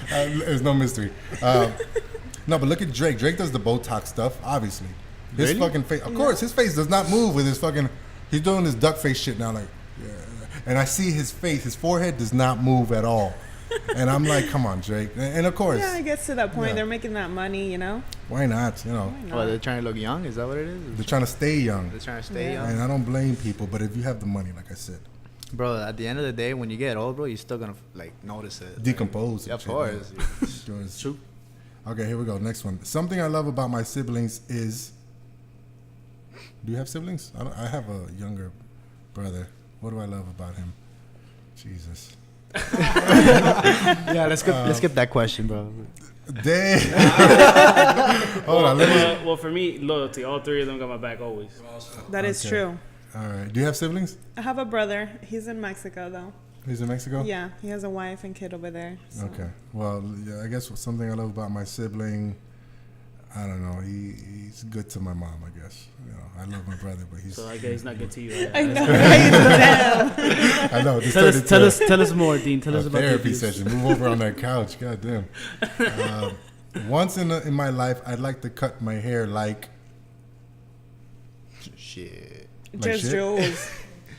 There's no mystery. No, but look at Drake. Drake does the Botox stuff, obviously. His Really? fucking face, of course, his face does not move with his fucking. He's doing this duck face shit now, like, yeah. And I see his face, his forehead does not move at all. And I'm like, come on, Drake. And of course, Yeah, I guess to that point, Yeah. they're making that money, you know. why not? You know, Why Oh, not? they're trying to look young? Is that what it is? they're trying to stay young. They're trying to stay Yeah. young? And I don't blame people, but if you have the money, like I said, Bro, at the end of the day, when you get old, bro, you're still going to, like, notice it. decompose. Yeah, and of shit, course. man. It's True. Okay, here we go. Next one. Something I love about my siblings is. Do you have siblings? I have a younger brother. What do I love about him? Jesus. Yeah, let's skip that question, bro. Damn. Hold on. Let me. Well, for me, loyalty. All three of them got my back always. That is Okay. true. All right. Do you have siblings? I have a brother. He's in Mexico, though. He's in Mexico? Yeah, he has a wife and kid over there. So. Okay. Well, yeah, I guess something I love about my sibling, I don't know. He's good to my mom, I guess. You know, I love my brother, but he's. So I guess he's not good to you. I know, right? Damn. I know. This Tell turned us, into tell a- us, tell us more, Dean. Tell a us about the therapy abuse. session. Move over on that couch. God damn. Once in my life, I'd like to cut my hair like Shit. Like Just shit? Jules.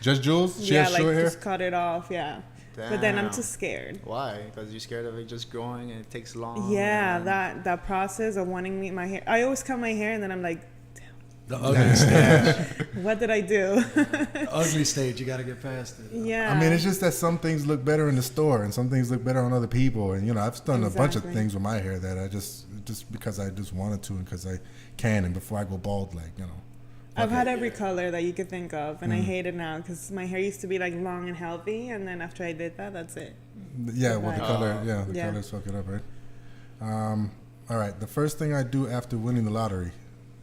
Just Jules. She Yeah, has like short hair. just cut it off. Yeah. But then I'm Damn. too scared. Why? Because you're scared of it just growing and it takes long. Yeah, and- that process of wanting me my hair. I always cut my hair and then I'm like, The ugly stage. what did I do? The ugly stage. You got to get past it. Yeah. I mean, it's just that some things look better in the store and some things look better on other people. And, I've done a bunch of Exactly. things with my hair that I just because I just wanted to and because I can and before I go bald, I've had every color that you could think of, Mm. and I hate it now because my hair used to be like long and healthy, and then after I did that, that's it. Yeah, well, the Right. color. Yeah, the Yeah. colors fuck it up, right? All right. The first thing I do after winning the lottery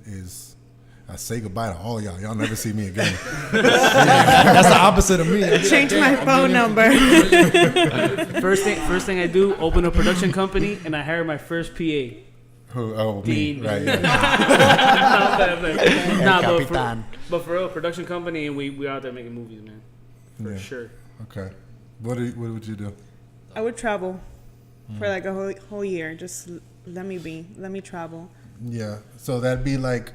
is I say goodbye to all y'all. Y'all never see me again. That's the opposite of me. Change my phone number. First thing I do, open a production company, and I hire my first PA. Who? Oh, Dean. me. Right. Yeah. Nah, El but Capitan. for real, production company, and we out there making movies, man. For Yeah. sure. Okay. What would you do? I would travel for like a whole year. Just let me travel. Yeah. So that'd be like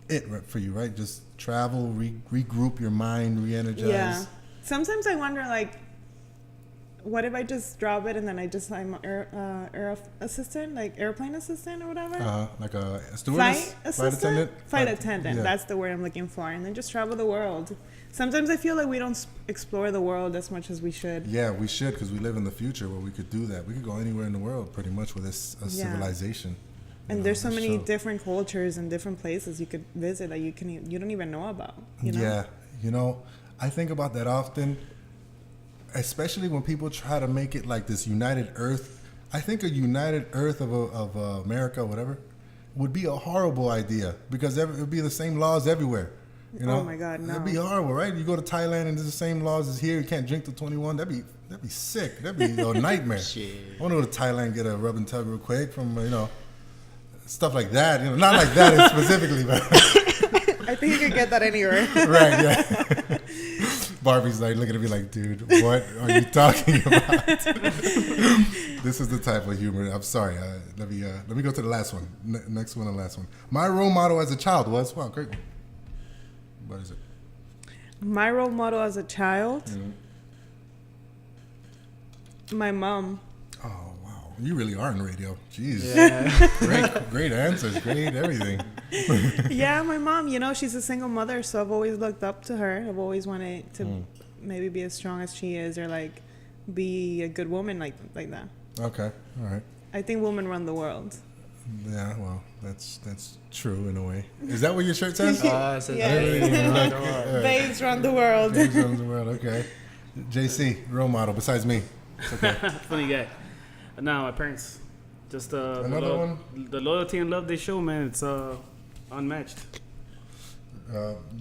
it for you, right? Just travel, regroup your mind, re-energize. Yeah. Sometimes I wonder, like, what if I just drop it and then I'm air assistant, like airplane assistant or whatever? Like a stewardess? Flight attendant? Flight attendant. Yeah. That's the word I'm looking for. And then just travel the world. Sometimes I feel like we don't explore the world as much as we should. Yeah, we should, because we live in the future where we could do that. We could go anywhere in the world pretty much with this Yeah. civilization. And there's so this many show. different cultures and different places you could visit that you don't even know about. You know? Yeah, I think about that often, especially when people try to make it like this united Earth. I think a united Earth of America, whatever, would be a horrible idea because it would be the same laws everywhere. Oh my God, no. That'd be horrible, right? You go to Thailand and there's the same laws as here. You can't drink till 21. That'd be sick. That'd be a nightmare. Shit. I want to go to Thailand and get a rub and tug real quick from stuff like that. Not like that specifically, but I think you could get that anywhere. right, yeah. Barbie's like looking at me like, dude, what are you talking about? This is the type of humor. I'm sorry. Let me go to the last one. Next one and last one. My role model as a child was great one. What is it? My role model as a child, my mom. Oh wow, you really are in radio. Jeez, Yeah. great answers, great everything. Yeah, my mom. She's a single mother, so I've always looked up to her. I've always wanted to maybe be as strong as she is, or like be a good woman like that. Okay, all right. I think women run the world. Yeah, well, that's true in a way. Is that what your shirt says? It says Yeah. Babes run the world. Babes run the world. Okay. JC, role model besides me. It's okay. Funny guy. No, my parents. Just Another one? The loyalty and love they show, man. It's unmatched.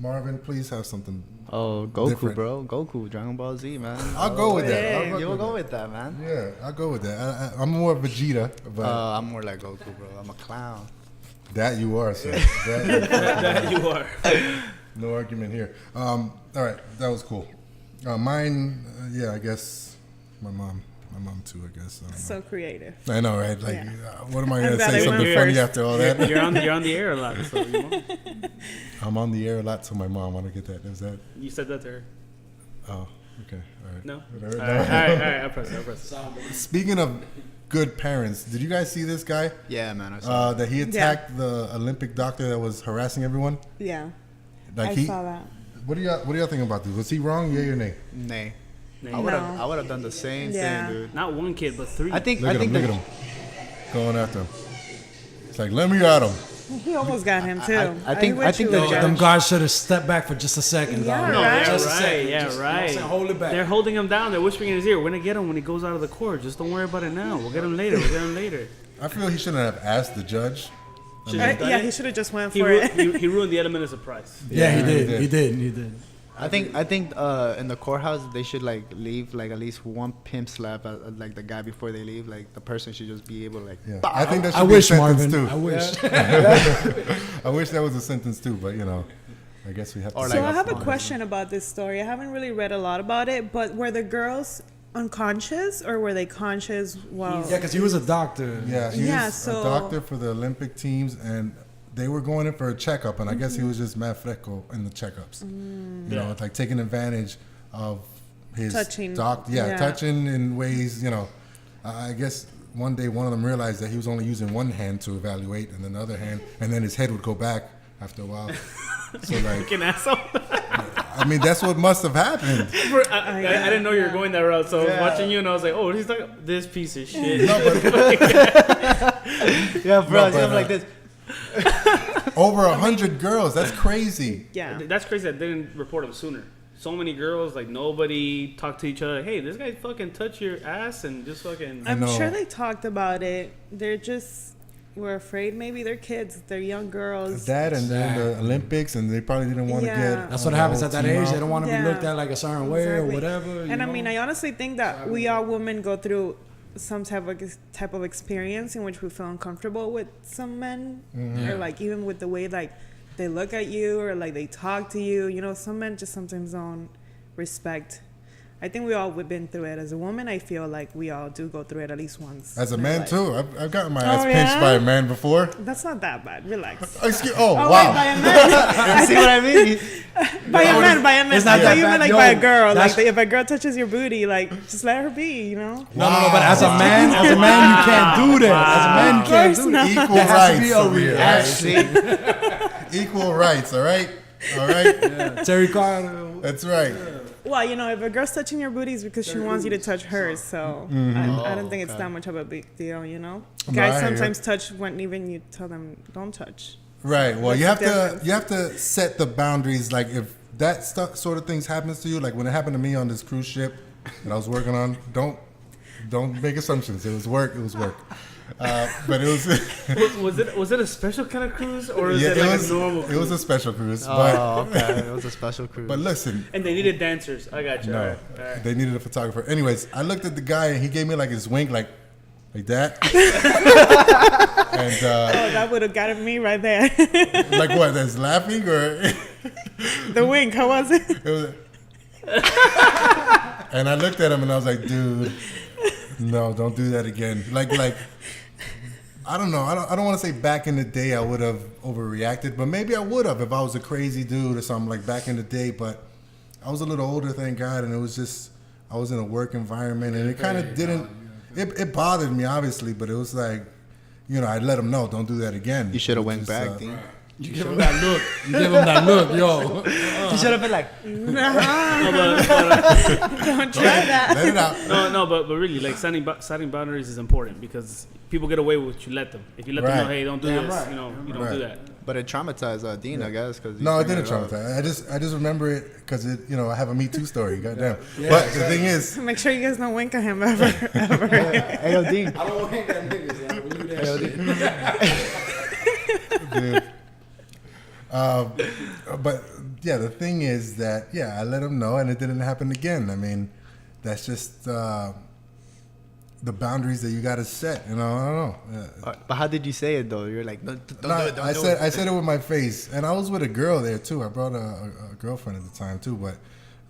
Marvin, please have something. Oh, Goku, Different. bro. Goku, Dragon Ball Z, man. I'll go with that. Hey. I'll You'll go with with that, man. that. Yeah, I'll go with that. I'm more Vegeta, but I'm more like Goku, bro. I'm a clown. that you are, sir. That you are. No argument here. All right, that was cool. Mine, I guess my mom too. I guess. I don't know. So creative. I know, right? Like, Yeah. what am I I'm gonna glad say? I Something went funny first. after all that? You're on the air a lot. So, I'm on the air a lot, so my mom. I don't get that. Is that? you said that to her. Oh, okay. All right. No. Whatever. All right. I'll press it. Speaking of good parents, did you guys see this guy? Yeah, man. I saw That he attacked the Olympic doctor that was harassing everyone. Yeah, Like I saw that. What do y'all think about this? Was he wrong? Yay or nay? Nay. Name. I would have. No. I would have done the same Yeah. thing, dude. Not one kid, but three. I think. Look I at him. think Look at him. Going after him. It's like, let me at him. He almost got him too. I think wish the you would judge- Them judge. guys should have stepped back for just a second. Yeah, dog. No, right. yeah, Just a right. second. Yeah, Just, you know what I'm right. saying? Hold it back. They're holding him down. They're whispering in his ear. We're gonna get him when he goes out of the court. Just don't worry about it now. We'll get him later. I feel he shouldn't have asked the judge. Yeah, he should have just went He, for it. he ruined the element of surprise. Yeah, he Yeah, did. he He did. I think in the courthouse they should like leave like at least one pimp slap at like the guy before they leave. Like the person should just be able to like. Yeah. I think that should I be wish, a sentence Marvin. too. I wish. I wish that was a sentence too, but I guess we have to. Or see. So like I a have a fine. question about this story. I haven't really read a lot about it, but were the girls unconscious or were they conscious while? Yeah, because he was a doctor. Yeah, he Yeah, was so- a doctor for the Olympic teams, and they were going in for a checkup, and I guess he was just mad frecko in the checkups. You know, it's like taking advantage of his Touching. Yeah, touching in ways. I guess one day one of them realized that he was only using one hand to evaluate, and then the other hand, and then his head would go back after a while. So like, Fucking asshole. I mean, that's what must have happened. I didn't know you were going that route, so I was watching you and I was like, oh, he's talking this piece of shit. No, but Yeah, bro. No, but, I'm like this. over 100 girls. That's crazy. Yeah. That's crazy that they didn't report him sooner. so many girls, like nobody talked to each other. Hey, this guy fucking touched your ass and just fucking. I'm sure they talked about it. They're just were afraid. Maybe they're kids. They're young girls. That and then the Olympics, and they probably didn't want to get. That's what happens at that age. They don't want to be looked at like a certain way or whatever. And I mean, I honestly think that we all women go through some type of experience in which we feel uncomfortable with some men, or like even with the way like they look at you or like they talk to you. You know, some men just sometimes don't respect. I think we all have been through it. As a woman, I feel like we all do go through it at least once. As a man, too. I've gotten my ass pinched by a man before. That's not that bad. Relax. Wow. Wait, by a man. See what I mean? By a man. It's not that you bad. mean like by a girl. Like if a girl touches your booty, like just let her be, you know? No. But as a man, you can't do that. As a man, you can't do that. Equal There has to be rights a over here, right? Equal rights, all right? All right? Terry Carter. That's right. Well, you know, if a girl's touching your booty, it's because she wants you to touch hers. So I don't think it's that much of a big deal, you know? Guys sometimes touch when even you tell them don't touch. Right. Well, you have to set the boundaries. Like if that sort of things happens to you, like when it happened to me on this cruise ship that I was working on, don't make assumptions. It was work. It was work. But it was. was it a special kind of cruise or is it like a normal cruise? It was a special cruise. Okay. It was a special cruise. But listen. And they needed dancers. I got you. No, all right. they needed a photographer. Anyways, I looked at the guy and he gave me like his wink, like that. And that would have gotten me right there. like what? That's laughing or the wink? How was it? It was. And I looked at him and I was like, dude, no, don't do that again. Like. I don't know. I don't want to say back in the day I would have overreacted, but maybe I would have if I was a crazy dude or something like back in the day. But I was a little older, thank God, and it was just I was in a work environment, and it kind of didn't. It bothered me obviously, but it was like, you know, I let him know, don't do that again. You should have went back, Dean. You give him that look. You give him that look, yo. You should have been like, Don't try that. Let it out. No, but really, like setting boundaries is important because people get away with what you let them. If you let them know, hey, don't do this, you know, you don't do that. but it traumatized Dean, I guess. Cause No, it didn't traumatize. I just remember it because it, you know, I have a Me Too story. Goddamn. But the thing is, Make sure you guys don't wink at him ever. Hey, yo, Dean. I don't wink at niggas. I don't do that Hey, yo, shit. Dean. dude. But yeah, the thing is that I let him know, and it didn't happen again. I mean, that's just the boundaries that you got to set. You know, I don't know. But how did you say it though? You're like, don't do it. I said it with my face, and I was with a girl there too. I brought a girlfriend at the time too, but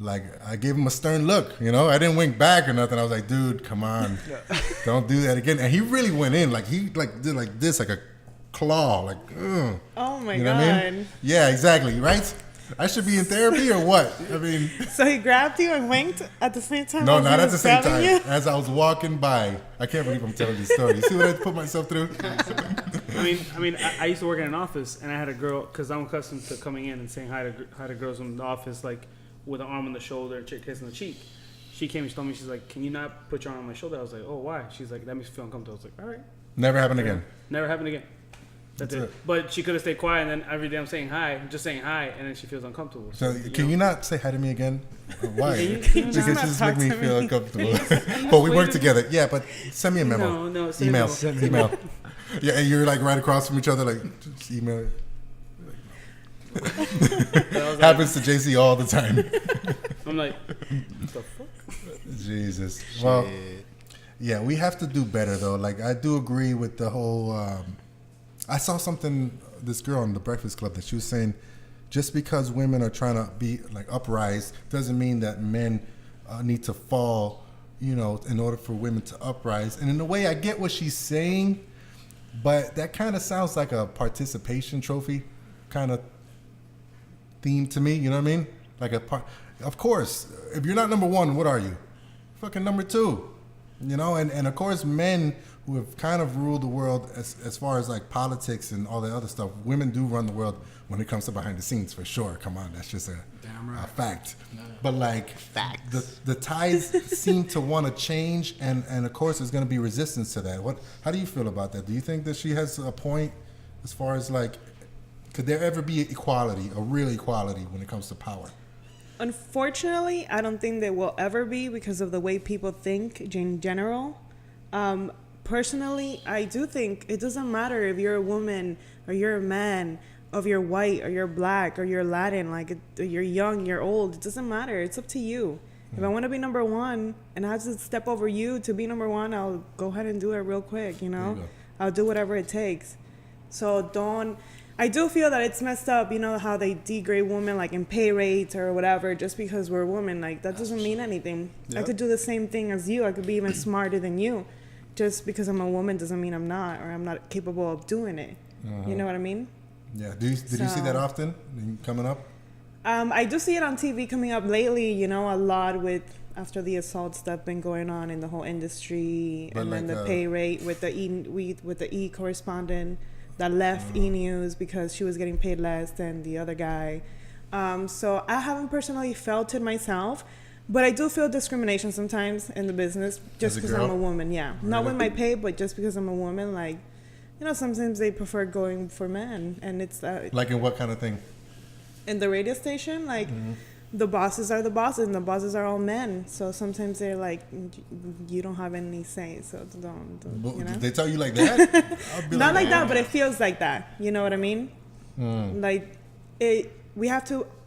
like I gave him a stern look. You know, I didn't wink back or nothing. I was like, dude, come on, don't do that again. And he really went in, like he like did like this, like a claw, like. Ugh. Oh my You God. know what I mean? Yeah, exactly. Right. I should be in therapy or what? I mean, So he grabbed you and winked at the same time? no, as not he at the was same grabbing time. you? As I was walking by, I can't believe I'm telling this story. You see what I put myself through? I mean, I used to work in an office, and I had a girl because I'm accustomed to coming in and saying hi to girls in the office, like with an arm on the shoulder, kiss on the cheek. She came and she told me, she's like, "Can you not put your arm on my shoulder?" I was like, "Oh, why?" She's like, "That makes me feel uncomfortable." I was like, "All right." Never happened again. Never happened again. That's it. But she could have stayed quiet, and then every day I'm saying hi, just saying hi, and then she feels uncomfortable. So can you not say hi to me again? Why? Can you Because not you just talk make me to feel me? uncomfortable. But we work together. Yeah, but send me a memo. No, Email. Yeah, and you're like right across from each other, like just email it. Happens to JC all the time. I'm like, what the fuck? Jesus. Well, yeah, we have to do better though. Like I do agree with the whole. I saw something. This girl on the Breakfast Club that she was saying, just because women are trying to be like uprise doesn't mean that men need to fall. You know, in order for women to uprise. And in a way, I get what she's saying, but that kind of sounds like a participation trophy kind of theme to me. You know what I mean? Like of course, if you're not number one, what are you? Fucking number two. You know, and of course, men who have kind of ruled the world as far as like politics and all that other stuff, women do run the world when it comes to behind the scenes for sure. Come on, that's just a fact. No. But like the tides seem to want to change, and of course there's going to be resistance to that. How do you feel about that? Do you think that she has a point as far as like, could there ever be equality, a real equality when it comes to power? Unfortunately, I don't think they will ever be because of the way people think in general. Personally, I do think it doesn't matter if you're a woman or you're a man, if you're white or you're black or you're Latin, like you're young, you're old. It doesn't matter. It's up to you. If I want to be number one and I have to step over you to be number one, I'll go ahead and do it real quick, you know? I'll do whatever it takes. So I do feel that it's messed up, you know, how they degrade women like in pay rates or whatever just because we're women. Like, that doesn't mean anything. Yep. I could do the same thing as you. I could be even smarter than you. Just because I'm a woman doesn't mean I'm not, or I'm not capable of doing it. You know what I mean? Yeah. Did you see that often coming up? I do see it on TV coming up lately, you know, a lot after the assaults that have been going on in the whole industry, but and like then the pay rate with the E correspondent that left E! News because she was getting paid less than the other guy. So I haven't personally felt it myself, but I do feel discrimination sometimes in the business just because I'm a woman. Yeah, really? Not with my pay, but just because I'm a woman. Like, you know, sometimes they prefer going for men, and it's like in what kind of thing? In the radio station, like the bosses are the bosses, and the bosses are all men. So sometimes they're like, you don't have any say, so don't you know? They tell you like that? Not like that, but it feels like that. You know what I mean? Like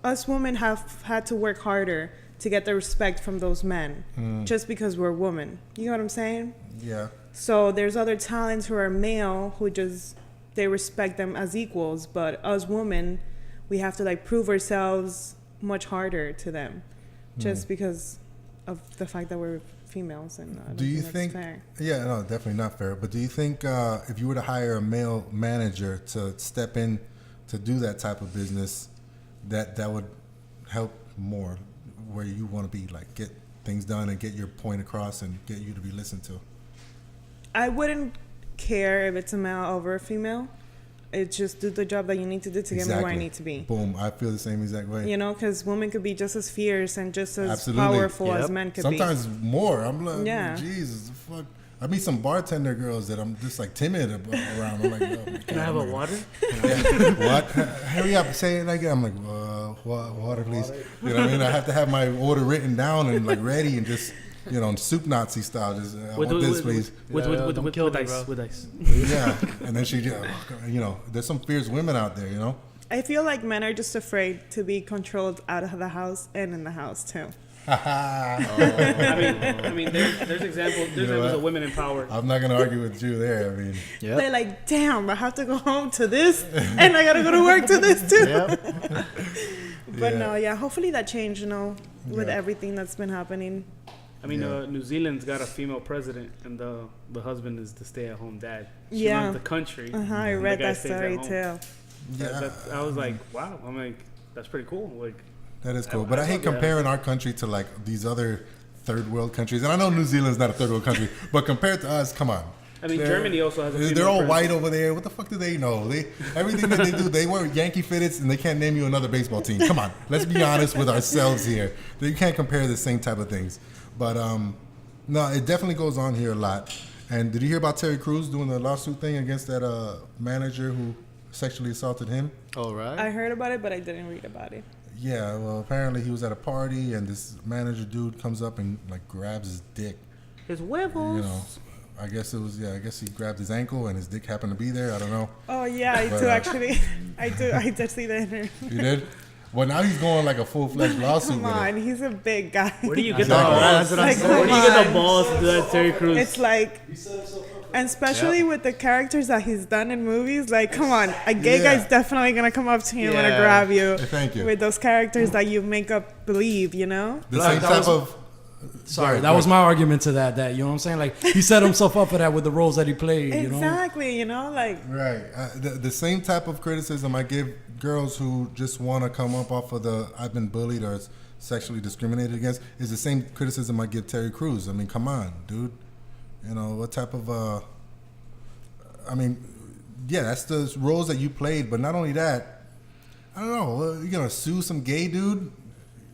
us women have had to work harder to get the respect from those men just because we're women. You know what I'm saying? Yeah. So there's other talents who are male who they respect them as equals, but us women, we have to like prove ourselves much harder to them just because of the fact that we're females. And do you think fair. Yeah, no, definitely not fair. But do you think if you were to hire a male manager to step in to do that type of business, that would help more where you want to be, like get things done and get your point across and get you to be listened to? I wouldn't care if it's a male over a female. It's just do the job that you need to do to get me where I need to be. Boom. I feel the same exact way. You know, because women could be just as fierce and just as powerful as men could be. Sometimes more. I'm like, Jesus, fuck. I meet some bartender girls that I'm just like timid around. I'm like, oh, can I have a water? What? Hurry up, say it again. I'm like, water, please. You know what I mean? I have to have my order written down and like ready and just, you know, soup Nazi style. Just with this, please. With ice. Yeah, and then she, you know, there's some fierce women out there, you know. I feel like men are just afraid to be controlled out of the house and in the house too. I mean, there's examples. There's examples of women in power. I'm not gonna argue with you there. I mean, they're like, damn, I have to go home to this, and I gotta go to work to this too. But no, hopefully that changed, you know, with everything that's been happening. I mean, New Zealand's got a female president, and the husband is the stay-at-home dad. She Yeah. runs the country. I read that story too. Yeah. I was like, wow. I'm like, that's pretty cool. Like, that is cool. But I hate comparing our country to like these other third world countries. And I know New Zealand's not a third world country, but compared to us, come on. I mean, Germany also has a female They're all president. white over there. What the fuck do they know? Everything that they do, they wear Yankee fitteds and they can't name you another baseball team. Come on. Let's be honest with ourselves here. You can't compare the same type of things. But no, it definitely goes on here a lot. And did you hear about Terry Crews doing the lawsuit thing against that manager who sexually assaulted him? Oh, right. I heard about it, but I didn't read about it. Yeah, well, apparently he was at a party and this manager dude comes up and like grabs his dick. His huevos. You know, I guess he grabbed his ankle and his dick happened to be there. I don't know. Oh yeah, I do actually. I did see that. You did? Well, now he's going like a full-fledged lawsuit. Come on, he's a big guy. Where do you get the balls? Where do you get the balls to do that, Terry Crews? It's like, and especially with the characters that he's done in movies, like, come on, a gay guy's definitely gonna come up to you and wanna grab you. Thank you. With those characters that you make up believe, you know. The same type of. Sorry, that was my argument to that. You know what I'm saying? Like, he set himself up for that with the roles that he played. Exactly, you know, like. Right. The same type of criticism I give girls who just want to come up off of the I've been bullied or sexually discriminated against is the same criticism I give Terry Crews. I mean, come on, dude. You know, what type of, I mean, yeah, that's the roles that you played. But not only that, I don't know, you're going to sue some gay dude?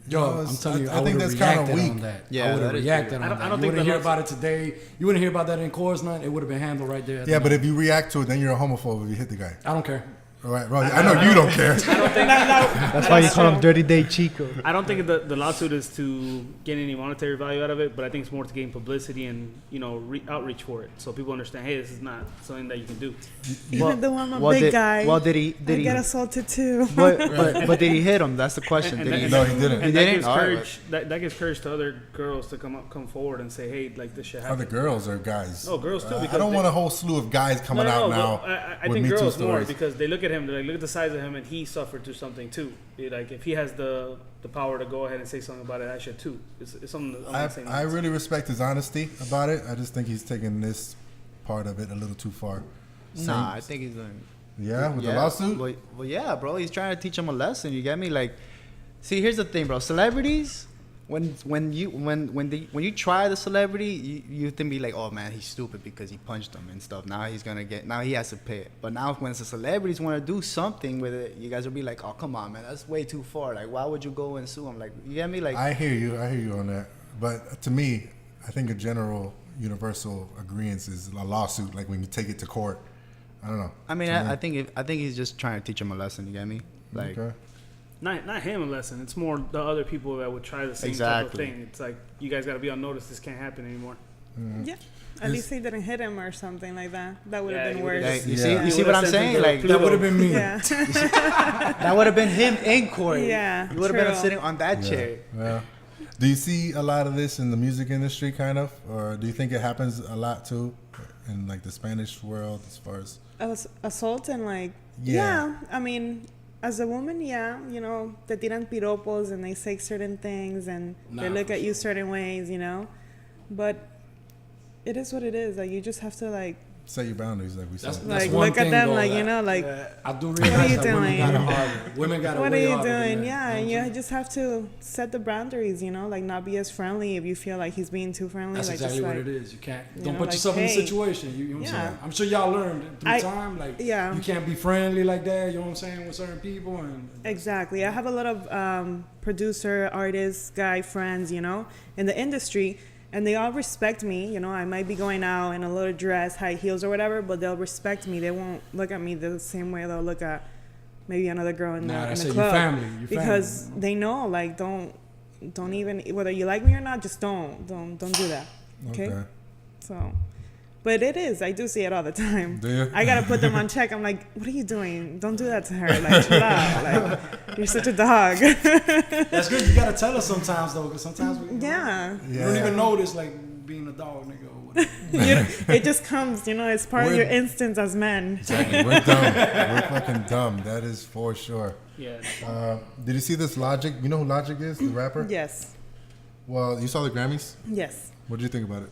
Yo, I'm telling you, I think that's kind of weak. On that. Yeah, I would have reacted on that. I don't you think wouldn't hear about it today. You wouldn't hear about that in Coors Night. It would have been handled right there. Yeah, but if you react to it, then you're a homophobe if you hit the guy. I don't care. Right, I know you don't care. That's why you call him Dirty Day Chico. I don't think the lawsuit is to get any monetary value out of it, but I think it's more to gain publicity and outreach for it, so people understand. Hey, this is not something that you can do. Even though I'm a big guy, did he get assaulted too. but did he hit him? That's the question. No, he didn't. And that gives courage. That gives courage to other girls to come forward and say, hey, like this shit happened. Other girls or guys? Oh, girls too. I don't want a whole slew of guys coming out now. I with think Me Too girls more stories. because they look at him. They're like, look at the size of him, and he suffered through something too. Like if he has the power to go ahead and say something about it, I should too. It's something. I really respect his honesty about it. I just think he's taking this part of it a little too far. Nah, I think he's doing. Yeah, with the lawsuit. Well, yeah, bro. He's trying to teach him a lesson. You get me? Like, see, here's the thing, bro. Celebrities, when you try the celebrity, you can be like, oh man, he's stupid because he punched him and stuff. Now he has to pay it. But now when the celebrities want to do something with it, you guys will be like, oh come on, man, that's way too far. Like, why would you go and sue him? Like, you get me? Like, I hear you on that. But to me, I think a general universal agreement is a lawsuit. Like when you take it to court. I don't know. I mean, I think he's just trying to teach him a lesson. You get me? Like, okay. Not him a lesson. It's more the other people that would try the same type of thing. It's like you guys got to be on notice. This can't happen anymore. Yeah. At least he didn't hit him or something like that. That would have been worse. Like, you see what I'm saying? Like that would have been me. Yeah. that would have been him in court. Yeah. You would have been sitting on that chair. Yeah. Do you see a lot of this in the music industry, kind of, or do you think it happens a lot too, in like the Spanish world, as far as assault and like yeah. I mean, as a woman, yeah, you know, te tiran piropos and they say certain things and they look at you certain ways, you know, but it is what it is. Like you just have to like set your boundaries, like we said. Like look at them, like you know, like I do realize that women got it harder. Women got it what are way you harder than doing? that. Yeah, and you just have to set the boundaries, you know, like not be as friendly if you feel like he's being too friendly. That's like, exactly just what like, it is. You can't you don't know, put like, yourself in hey, a situation. You know what I'm saying? I'm sure y'all learned through time. Like you can't be friendly like that. You know what I'm saying with certain people and exactly. I have a lot of producer, artist, guy friends, you know, in the industry. And they all respect me, you know. I might be going out in a little dress, high heels or whatever, but they'll respect me. They won't look at me the same way they'll look at maybe another girl in the club. Your family. Because they know, like, don't even, whether you like me or not, just don't do that. Okay? So, but it is. I do see it all the time. Do you? I gotta put them on check. I'm like, what are you doing? Don't do that to her. Like, chill out. Like, you're such a dog. That's good. You gotta tell us sometimes though, because sometimes we you don't even notice like being a dog, nigga. Or whatever. It just comes, you know. It's part of your instincts as men. Exactly. We're dumb. We're fucking dumb. That is for sure. Yeah. Did you see this Logic? You know who Logic is, the rapper? Yes. Well, you saw the Grammys? Yes. What did you think about it?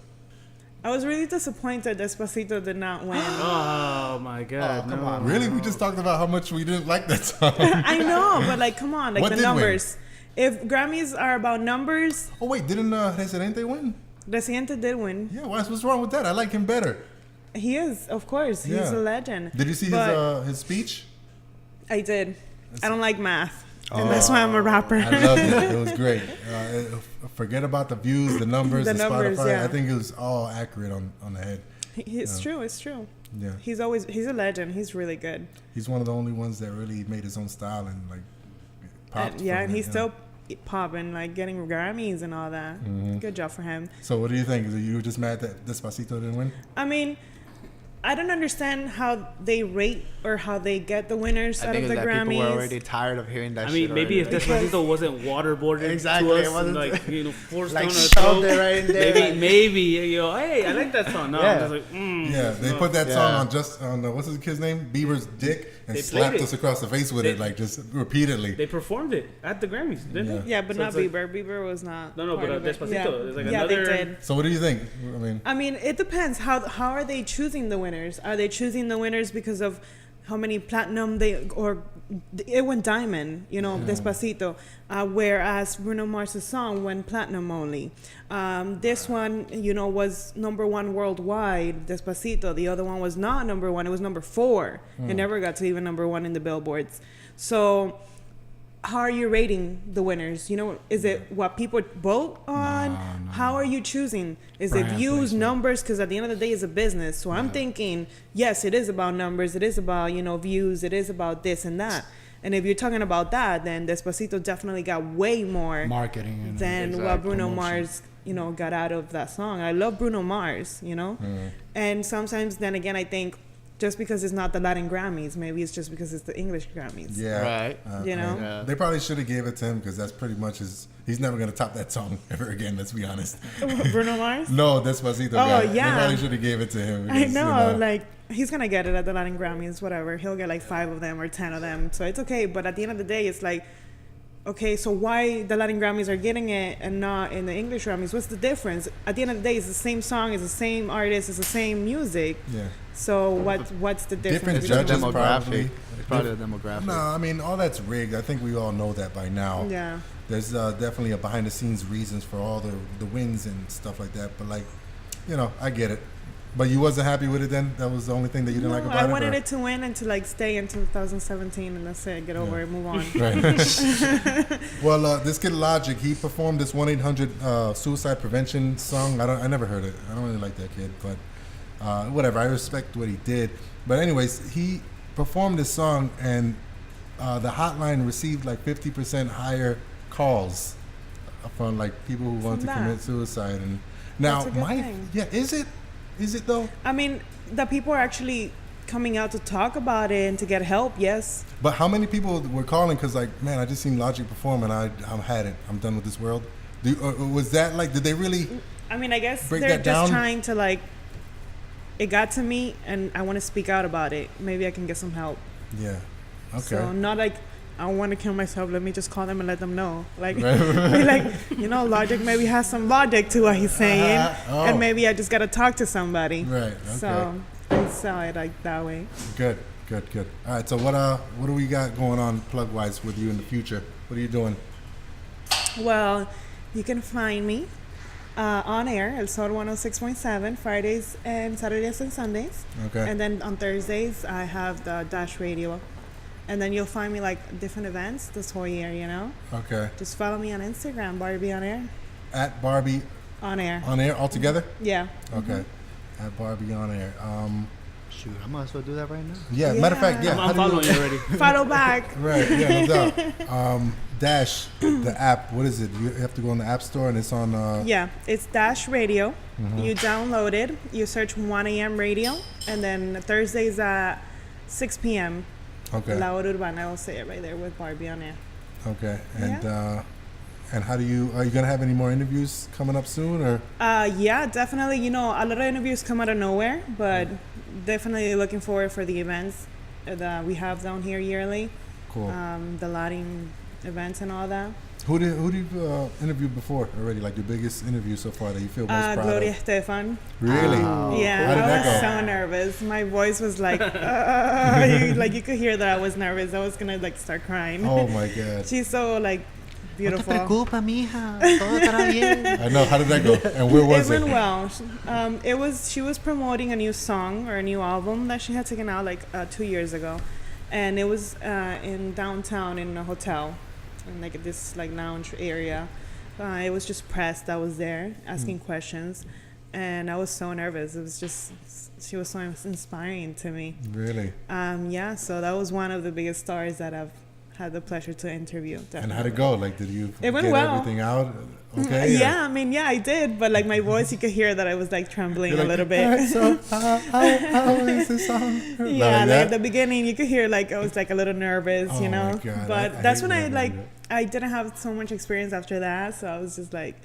I was really disappointed Despacito did not win. Oh my God! Come on. Really? We just talked about how much we didn't like that song. I know, but like, come on, like What the did numbers. If Grammys are about numbers, Oh wait, didn't Residente win? Residente did win. Yeah, what's wrong with that? I like him better. He is, of course, he's Yeah. a legend. Did you see his speech? I did. I don't like math, and that's why I'm a rapper. I loved it. It was great. Forget about the views, the numbers, The the numbers, Spotify. yeah. I think it was all accurate on the head. It's true. It's true. Yeah, He's a legend. He's really good. he's one of the only ones that really made his own style and like popped. Yeah, from and it, he's still popping, like getting Grammys and all that. Good job for him. So what do you think? You were just mad that Despacito didn't win? I mean, I don't understand how they rate or how they get the winners out of the Grammys. People were already tired of hearing that. I mean, shit maybe if already. Despacito wasn't waterboarded Exactly, to it us, wasn't and like forced like on our shoved throat, it right in there. maybe hey, I like that song. No, Yeah. I'm just like, Yeah, they put that song on what's his kid's name, Bieber's dick, and They slapped played it. us across the face with it, like just repeatedly. They performed it at the Grammys, didn't they? Yeah, but So not it's like- Bieber. Bieber was not. No, part but of it. Despacito. Yeah, There's like yeah, another. they did. So what do you think? I mean, it depends. How are they choosing the winners? Are they choosing the winners because of how many platinum it went diamond, you know, Despacito, whereas Bruno Mars's song went platinum only. This one, you know, was #1 worldwide, Despacito. The other one was not #1; it was #4. It never got to even #1 in the billboards. So how are you rating the winners? You know, is it what people vote on? how are you choosing? Is Brand it views, placement. numbers? Because at the end of the day, it's a business. So I'm thinking, yes, it is about numbers. It is about, views. It is about this and that. And if you're talking about that, then Despacito definitely got way more Marketing and than what Bruno promotion. Mars, got out of that song. I love Bruno Mars, And sometimes then again, I think just because it's not the Latin Grammys, maybe it's just because it's the English Grammys. Yeah. Right. Yeah. They probably should have gave it to him because that's pretty much he's never going to top that song ever again, let's be honest. Bruno Mars? No, Despacito guy. Yeah. They probably should have gave it to him. I Because, know, like, he's going to get it at the Latin Grammys, whatever. He'll get like 5 of them or 10 of them. So it's okay. But at the end of the day, it's like, okay, so why the Latin Grammys are getting it and not in the English Grammys? What's the difference? At the end of the day, it's the same song, it's the same artist, it's the same music. Yeah. So what's the difference? Different judges Demographic. probably. Probably the demographic. No, I mean, all that's rigged. I think we all know that by now. Yeah. There's definitely a behind-the-scenes reasons for all the wins and stuff like that. But, like, I get it. But you wasn't happy with it then? That was the only thing that you didn't like about it? I wanted it to win and to, like, stay in 2017 and that's it. Get over it, move on. Right. Well, this kid Logic, he performed this 1-800 suicide prevention song. I never heard it. I don't really like that kid, but whatever. I respect what he did. But anyways, he performed this song and the hotline received like 50% higher calls from like people who want to commit suicide. And now, That's a good thing. is it? Is it though? I mean, the people are actually coming out to talk about it and to get help, yes. But how many people were calling? Because, like, man, I just seen Logic perform and I'm had it. I'm done with this world. Was that like, did they really? I mean, I guess break they're that just down? trying to, like, it got to me and I want to speak out about it. Maybe I can get some help. Yeah. Okay. So not like, I want to kill myself. Let me just call them and let them know. Like, Right. be like, Logic maybe has some logic to what he's saying. Oh. And maybe I just got to talk to somebody. Right. Okay. So I saw it like that way. Good. All right. So what do we got going on plug wise with you in the future? What are you doing? Well, you can find me on air, El Sol 106.7, Fridays and Saturdays and Sundays. Okay. And then on Thursdays, I have the Dash Radio. And then you'll find me like different events this whole year, Okay. Just follow me on Instagram, Barbie on air. At Barbie On air. on air altogether. Yeah. Okay. At Barbie on air. Shoot, I might as well do that right now. Yeah. Matter of fact, yeah. I'm following you already. Follow back. Right. Yeah. No doubt. Dash the app. What is it? You have to go on the App Store and it's on. Yeah, it's Dash Radio. Mm-hmm. You download it. You search 1 a.m. radio. And then Thursdays at 6 p.m. Okay. La Hora Urbana. I'll say it right there with Barbie on air. Okay. And how are you gonna have any more interviews coming up soon or? Yeah, definitely. A lot of interviews come out of nowhere, but definitely looking forward for the events that we have down here yearly. Cool. The Latin events and all that. Who did you interview before already? Like your biggest interview so far that you feel most proud Gloria of? Estefan. Really? Yeah, How did I that was go? so nervous. My voice was like, you could hear that I was nervous. I was gonna like start crying. Oh my God. She's so like beautiful. mija. Todo estará bien. I know. How did that go? And where was It it? went well. She was promoting a new song or a new album that she had taken out like 2 years ago, and it was in downtown in a hotel, in like this like lounge area. It was just press that was there asking questions, and I was so nervous. It was just, she was so inspiring to me. Really? Yeah. So that was one of the biggest stars that I've had the pleasure to interview. Definitely. And how'd it go? Like, did you It went get well. everything out? Okay. Yeah, I mean, yeah, I did, but like my voice, you could hear that I was like trembling You're a like, little bit. "All right, so how is this song? Yeah, Like like that? at the beginning, you could hear like I was like a little nervous, Oh you know. my God, But I that's hate when I when like do that. I didn't have so much experience after that, so I was just like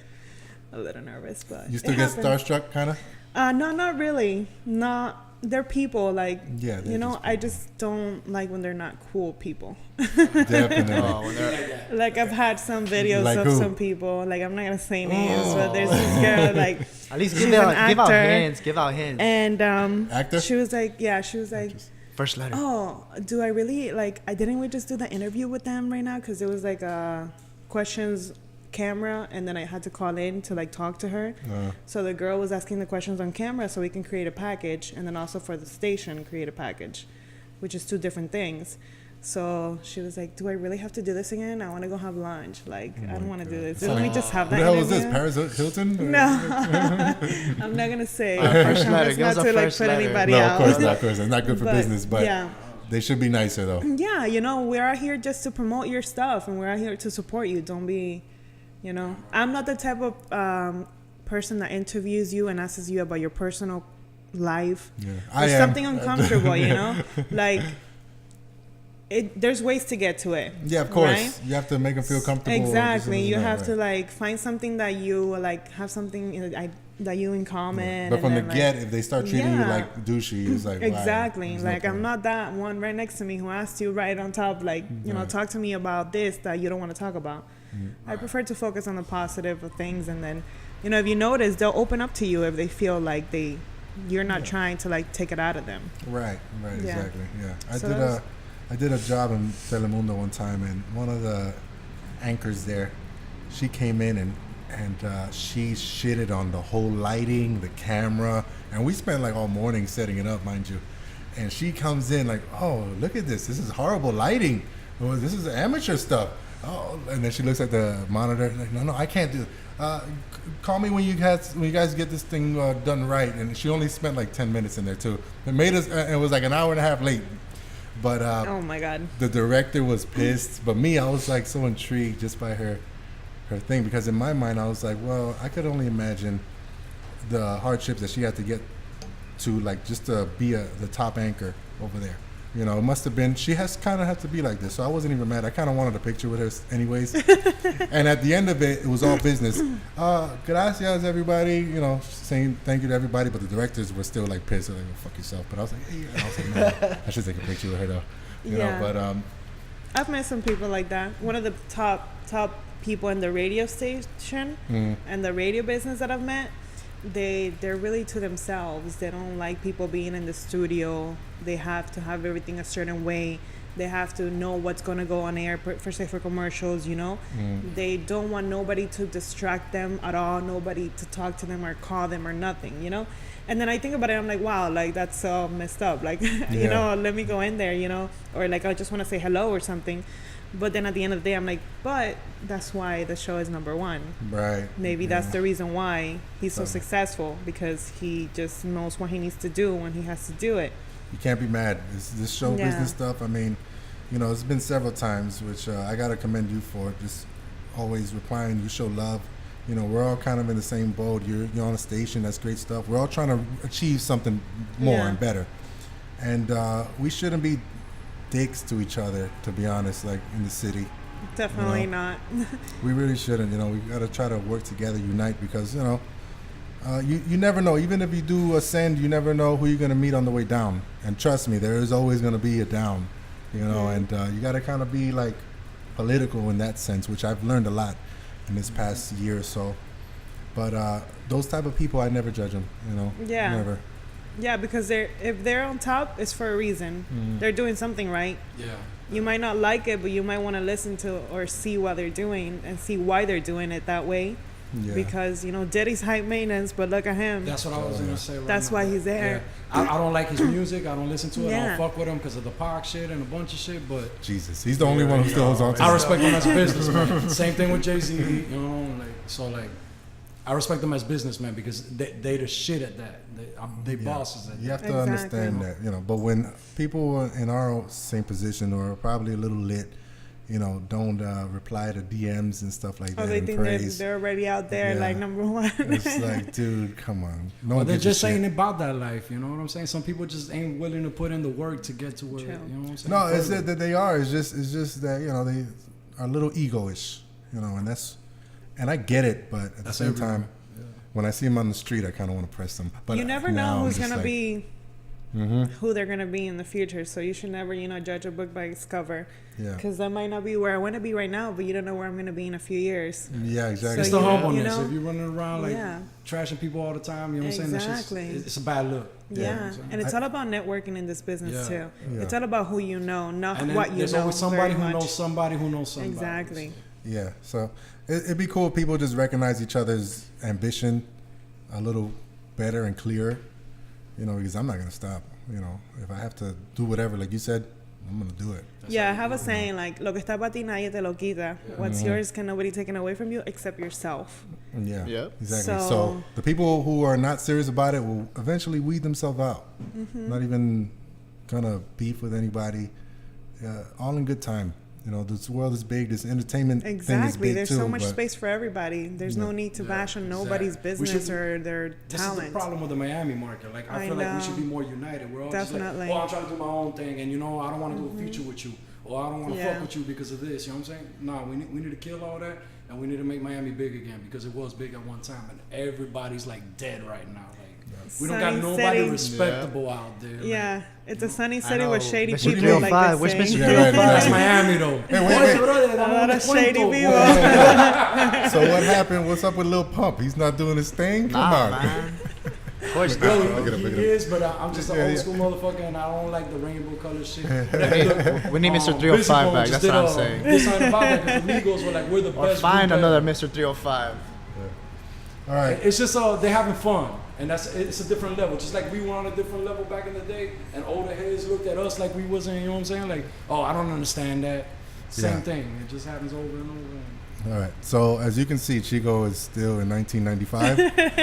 a little nervous. But You still it get happened. starstruck, kind of? No, not really. Not. They're people like Yeah, they're just I people. just don't like when they're not cool people. Definitely. Oh, when they're, Like I've had some videos Like of who? some people. Like I'm not gonna say names, but there's this girl like at least she's give an out actor. hints. Give out hints. And Actor? she was like, First letter. oh, do I really like? I didn't we just do the interview with them right now because it was like questions camera, and then I had to call in to like talk to her. So the girl was asking the questions on camera, so we can create a package, and then also for the station create a package, which is two different things. So she was like, do I really have to do this again? I want to go have lunch. Like, I don't want to do this. So Let me just have that Who the hell was this? interview. Paris Hilton? No, I'm not gonna say. First letter. It's Give us not a to like first put letter. anybody No, out. of course not. Of course, it's not good for But, business, but yeah. they should be nicer though. Yeah, you know, we're out here just to promote your stuff, and we're out here to support you. Don't be, you know, I'm not the type of person that interviews you and asks you about your personal life. Yeah, There's something uncomfortable, you know, like. There's ways to get to it. Yeah, of course. Right? You have to make them feel comfortable. Exactly. You have right. to like find something that you like have something that you in common. But from the then, get, if they start treating you Yeah. like douchey, it's like why? Exactly. There's Like no I'm point. not that one right next to me who asked you right on top, like, you know, Right. talk to me about this that you don't want to talk about. I prefer to focus on the positive of things, and then, you know, if you notice, they'll open up to you if they feel like you're not trying to like take it out of them. Right. Yeah. Exactly. Yeah. So I did a job in Telemundo one time, and one of the anchors there, she came in and she shitted on the whole lighting, the camera, and we spent like all morning setting it up, mind you. And she comes in like, "Oh, look at this! This is horrible lighting. Oh, this is amateur stuff." Oh, and then she looks at the monitor like, "No, I can't do. Call me when you guys get this thing done right." And she only spent like 10 minutes in there too. It made us. It was like an hour and a half late. But Oh my God. the director was pissed, but me, I was like so intrigued just by her thing, because in my mind I was like, well, I could only imagine the hardships that she had to get to, like just to be the top anchor over there. You know, it must have been, she has kind of had to be like this, so I wasn't even mad. I kind of wanted a picture with her anyways. And at the end of it, it was all business. Gracias, everybody, you know, saying thank you to everybody, but the directors were still like pissed. They're like, well, fuck yourself. But I was like, hey, and I was like, man, I should take a picture with her though. You Yeah. know, but I've met some people like that. One of the top people in the radio station and the radio business that I've met, they're really to themselves. They don't like people being in the studio. They have to have everything a certain way. They have to know what's going to go on air for commercials, you know. They don't want nobody to distract them at all, nobody to talk to them or call them or nothing, you know. And then I think about it, I'm like, wow, like that's so messed up. Like, you know, let me go in there, you know, or like I just want to say hello or something. But then at the end of the day, I'm like, but that's why the show is number one. right. Maybe that's Yeah. the reason why he's so Right. successful, because he just knows what he needs to do when he has to do it. You can't be mad. This show Yeah. business stuff, I mean, you know, it's been several times, which I got to commend you for, just always replying. You show love. You know, we're all kind of in the same boat. You're on a station. That's great stuff. We're all trying to achieve something more Yeah. and better. And we shouldn't be dicks to each other, to be honest, like in the city. Definitely You know? not. We really shouldn't. You know, we got to try to work together, unite, because, you know, you never know. Even if you do ascend, you never know who you're going to meet on the way down. And trust me, there is always going to be a down, you know, and you got to kind of be like political in that sense, which I've learned a lot in this past year or so. But those type of people, I never judge them, you know. Yeah. Never. Yeah, because if they're on top, it's for a reason. They're doing something right. Yeah. You might not like it, but you might want to listen to or see what they're doing and see why they're doing it that way. Yeah. Because, you know, Diddy's high maintenance, but look at him. That's what I was gonna say. Right That's now. why he's there. Yeah. I don't like his music. I don't listen to it. I Yeah. don't fuck with him because of the Pac shit and a bunch of shit. But Jesus, he's the only one who still holds on to I it. respect him as a businessman. Same thing with Jay-Z. You know, like so, like I respect them as businessmen because they the shit at that. They bosses at You that. have to Exactly. understand that, you know. But when people in our same position or probably a little lit, you know, don't reply to DMs and stuff like that. Oh, they and think praise. they're already out there, Yeah. like number one. It's like, dude, come on. No Well, one they're gives a just saying shit. about that life. You know what I'm saying? Some people just ain't willing to put in the work to get to where. True. You know what I'm saying? No, it's that they are. It's just that, you know, they are a little egoish, you know, and I get it, but at the That's same everywhere. time, when I see them on the street, I kind of want to press them. But You never now know I'm who's just going to like, be, who they're going to be in the future. So you should never, you know, judge a book by its cover. Yeah. Because that might not be where I want to be right now, but you don't know where I'm going to be in a few years. Yeah, exactly. It's So the you know- humbleness. you know? If you're running around like Yeah. trashing people all the time, you know what I'm saying? Exactly. That's just, it's a bad look. Yeah. You know what I'm saying? And it's all about networking in this business, Yeah. too. Yeah. It's all about who you know, not And then what you there's know. always somebody very who much. knows somebody who knows somebody. Exactly. Yeah, so it'd be cool if people just recognize each other's ambition a little better and clearer, you know, because I'm not going to stop. You know, if I have to do whatever, like you said, I'm gonna do it. Yeah, I have a saying like, "Lo que está para ti nadie te lo quita." What's yours can nobody take it away from you except yourself. Yeah, Yep. exactly. So- So the people who are not serious about it will eventually weed themselves out. Not even gonna beef with anybody. All in good time. You know, this world is big. This entertainment thing is Exactly. big There's too. so much but space for everybody. There's no need to bash on nobody's exactly. business or their This is the talent. problem with the Miami market. Like, I feel like we should be know. more united. We're all Definitely. just like, oh, I'm trying to do my own thing, and I don't want to do a feature with you, or I don't want to Yeah. fuck with you because of this. You know what I'm saying? No, we need to kill all that, and we need to make Miami big again because it was big at one time, and everybody's like dead right now. Like, we don't got Sunny nobody city. respectable out there. Like, Yeah, it's a sunny I city know. with shady Mr. people, like 305. they Where's say. Mr. Yeah, right, that's exactly. Miami though. Hey, wait. A lot of shady people. So what happened? What's up with Lil Pump? He's not doing his thing? Come Nah, on. man. Of course Yo, not, bro. he is, but I'm just an old school motherfucker, and I don't like the rainbow color shit. We need Mr. 305 back. That's what I'm saying. Did something about that because the Migos were like, we're the Or best. find group another ever. Mr. 305. All right. It's just they're having fun, and it's a different level. Just like we were on a different level back in the day, and older heads looked at us like we wasn't. You know what I'm saying? Like, oh, I don't understand that. Same Yeah. thing. It just happens over and over. All right. So as you can see, Chico is still in 1995.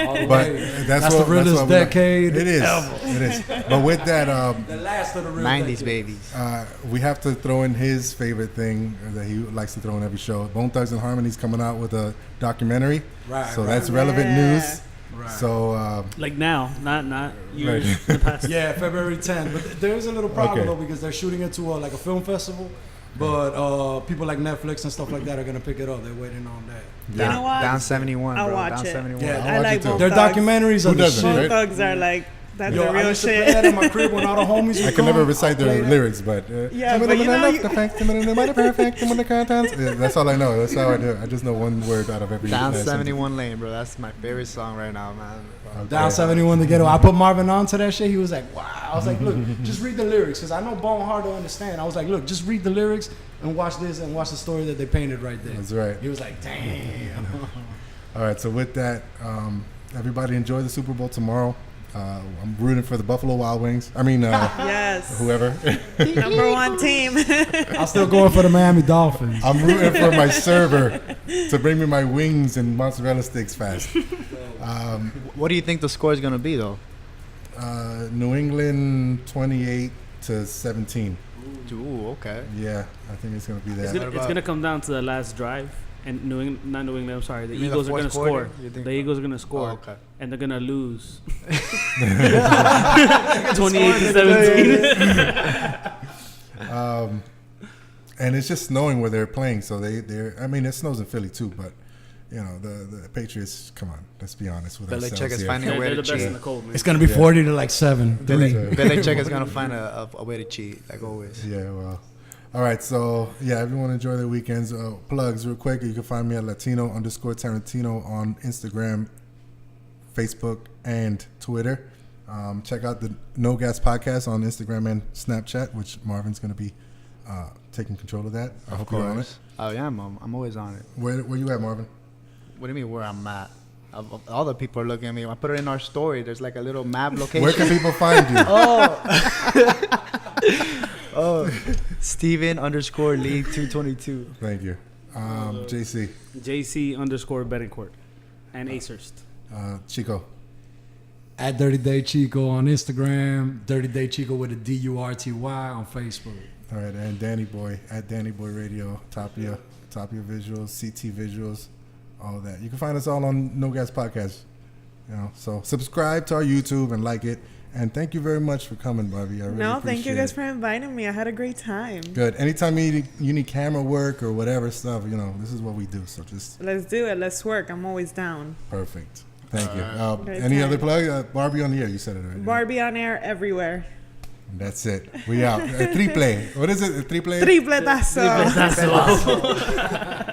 All the But way. that's the realest what we- decade It is. ever. It is. But with that, The last of the real 90s decade. babies. we have to throw in his favorite thing that he likes to throw in every show. Bone Thugs and Harmony's coming out with a documentary. Right, So right. that's relevant Yeah. news. Right. So Like now, not years Right. in the past. Yeah, February 10th. But there's a little problem Okay. though because they're shooting it to like a film festival. But people like Netflix and stuff like that are gonna pick it up. They're waiting on that. yeah. You know what? Down 71, I'll bro. watch Down it. 71. Yeah, I'll I watch like it too. Bone Their Thugs. documentaries Who are the doesn't, shit. right? Bone Thugs are like, that's Yo, the I real used to play that shit. in my crib when all the homies would I can never come. recite the I'll play that. lyrics, but Yeah, but you know, that's all I know. That's how I do it. I just know one word out of every. Down last 71 Lane, bro. That's my favorite song right now, man. sentence. Down Okay. 71 the ghetto. I put Marvin on to that shit. He was like, wow. I was like, look, just read the lyrics because I know Bone hard to understand. I was like, look, just read the lyrics and watch this and watch the story that they painted right there. That's right. He was like, damn. All right. So with that, everybody enjoy the Super Bowl tomorrow. I'm rooting for the Buffalo Wild Wings. I mean, Yes. whoever. Number one team. I'm still going for the Miami Dolphins. I'm rooting for my server to bring me my wings and mozzarella sticks fast. What do you think the score is going to be, though? New England 28-17. Ooh, okay. Yeah, I think it's gonna be It's that. gonna come down to the last drive, and New England, I'm sorry. The You mean the Eagles are gonna fourth quarter? score. You think- The Eagles are gonna score, Oh, okay. and they're gonna lose. 28-17. And it's just snowing where they're playing, so they're. I mean, it snows in Philly too, but you know the Patriots. Come on, let's be honest with ourselves Belichick is here. finding a way They're to the best cheat. in the cold, man. It's going to be 40 to like 7. Belichick is going to find a way to cheat, like always. Yeah, well. All right, so yeah, everyone enjoy their weekends. Plugs real quick. You can find me at Latino_Tarantino on Instagram, Facebook, and Twitter. Check out the N.O.G.A.S podcast on Instagram and Snapchat, which Marvin's going to be taking control of that. I hope you're on it. Oh, yeah, Mom. I'm always on it. Where you at, Marvin? What do you mean where I'm at? All the people are looking at me. I put it in our story. There's like a little map location. Where can people find you? Oh, Steven_League 222. Thank you. JC, JC_Bettencourt and Acehurst. Chico. At Dirty Day Chico on Instagram. Dirty Day Chico with a DURTY on Facebook. All right, and Danny Boy at Danny Boy Radio, Tapia Visuals, CT Visuals, all that. You can find us all on N.O.G.A.S podcast. You know, so subscribe to our YouTube and like it. And thank you very much for coming, Barbie. I really No, thank you appreciate guys it. for inviting me. I had a great time. Good. Anytime you need camera work or whatever stuff, you know, this is what we do. So just Let's do it. Let's work. I'm always down. perfect. Thank you. Great Any time. other plug? Barbie on the air. You said it already. Barbie on air everywhere. That's it. We out. Triple. What is it? Triple. Tripletazo. Tripletazo.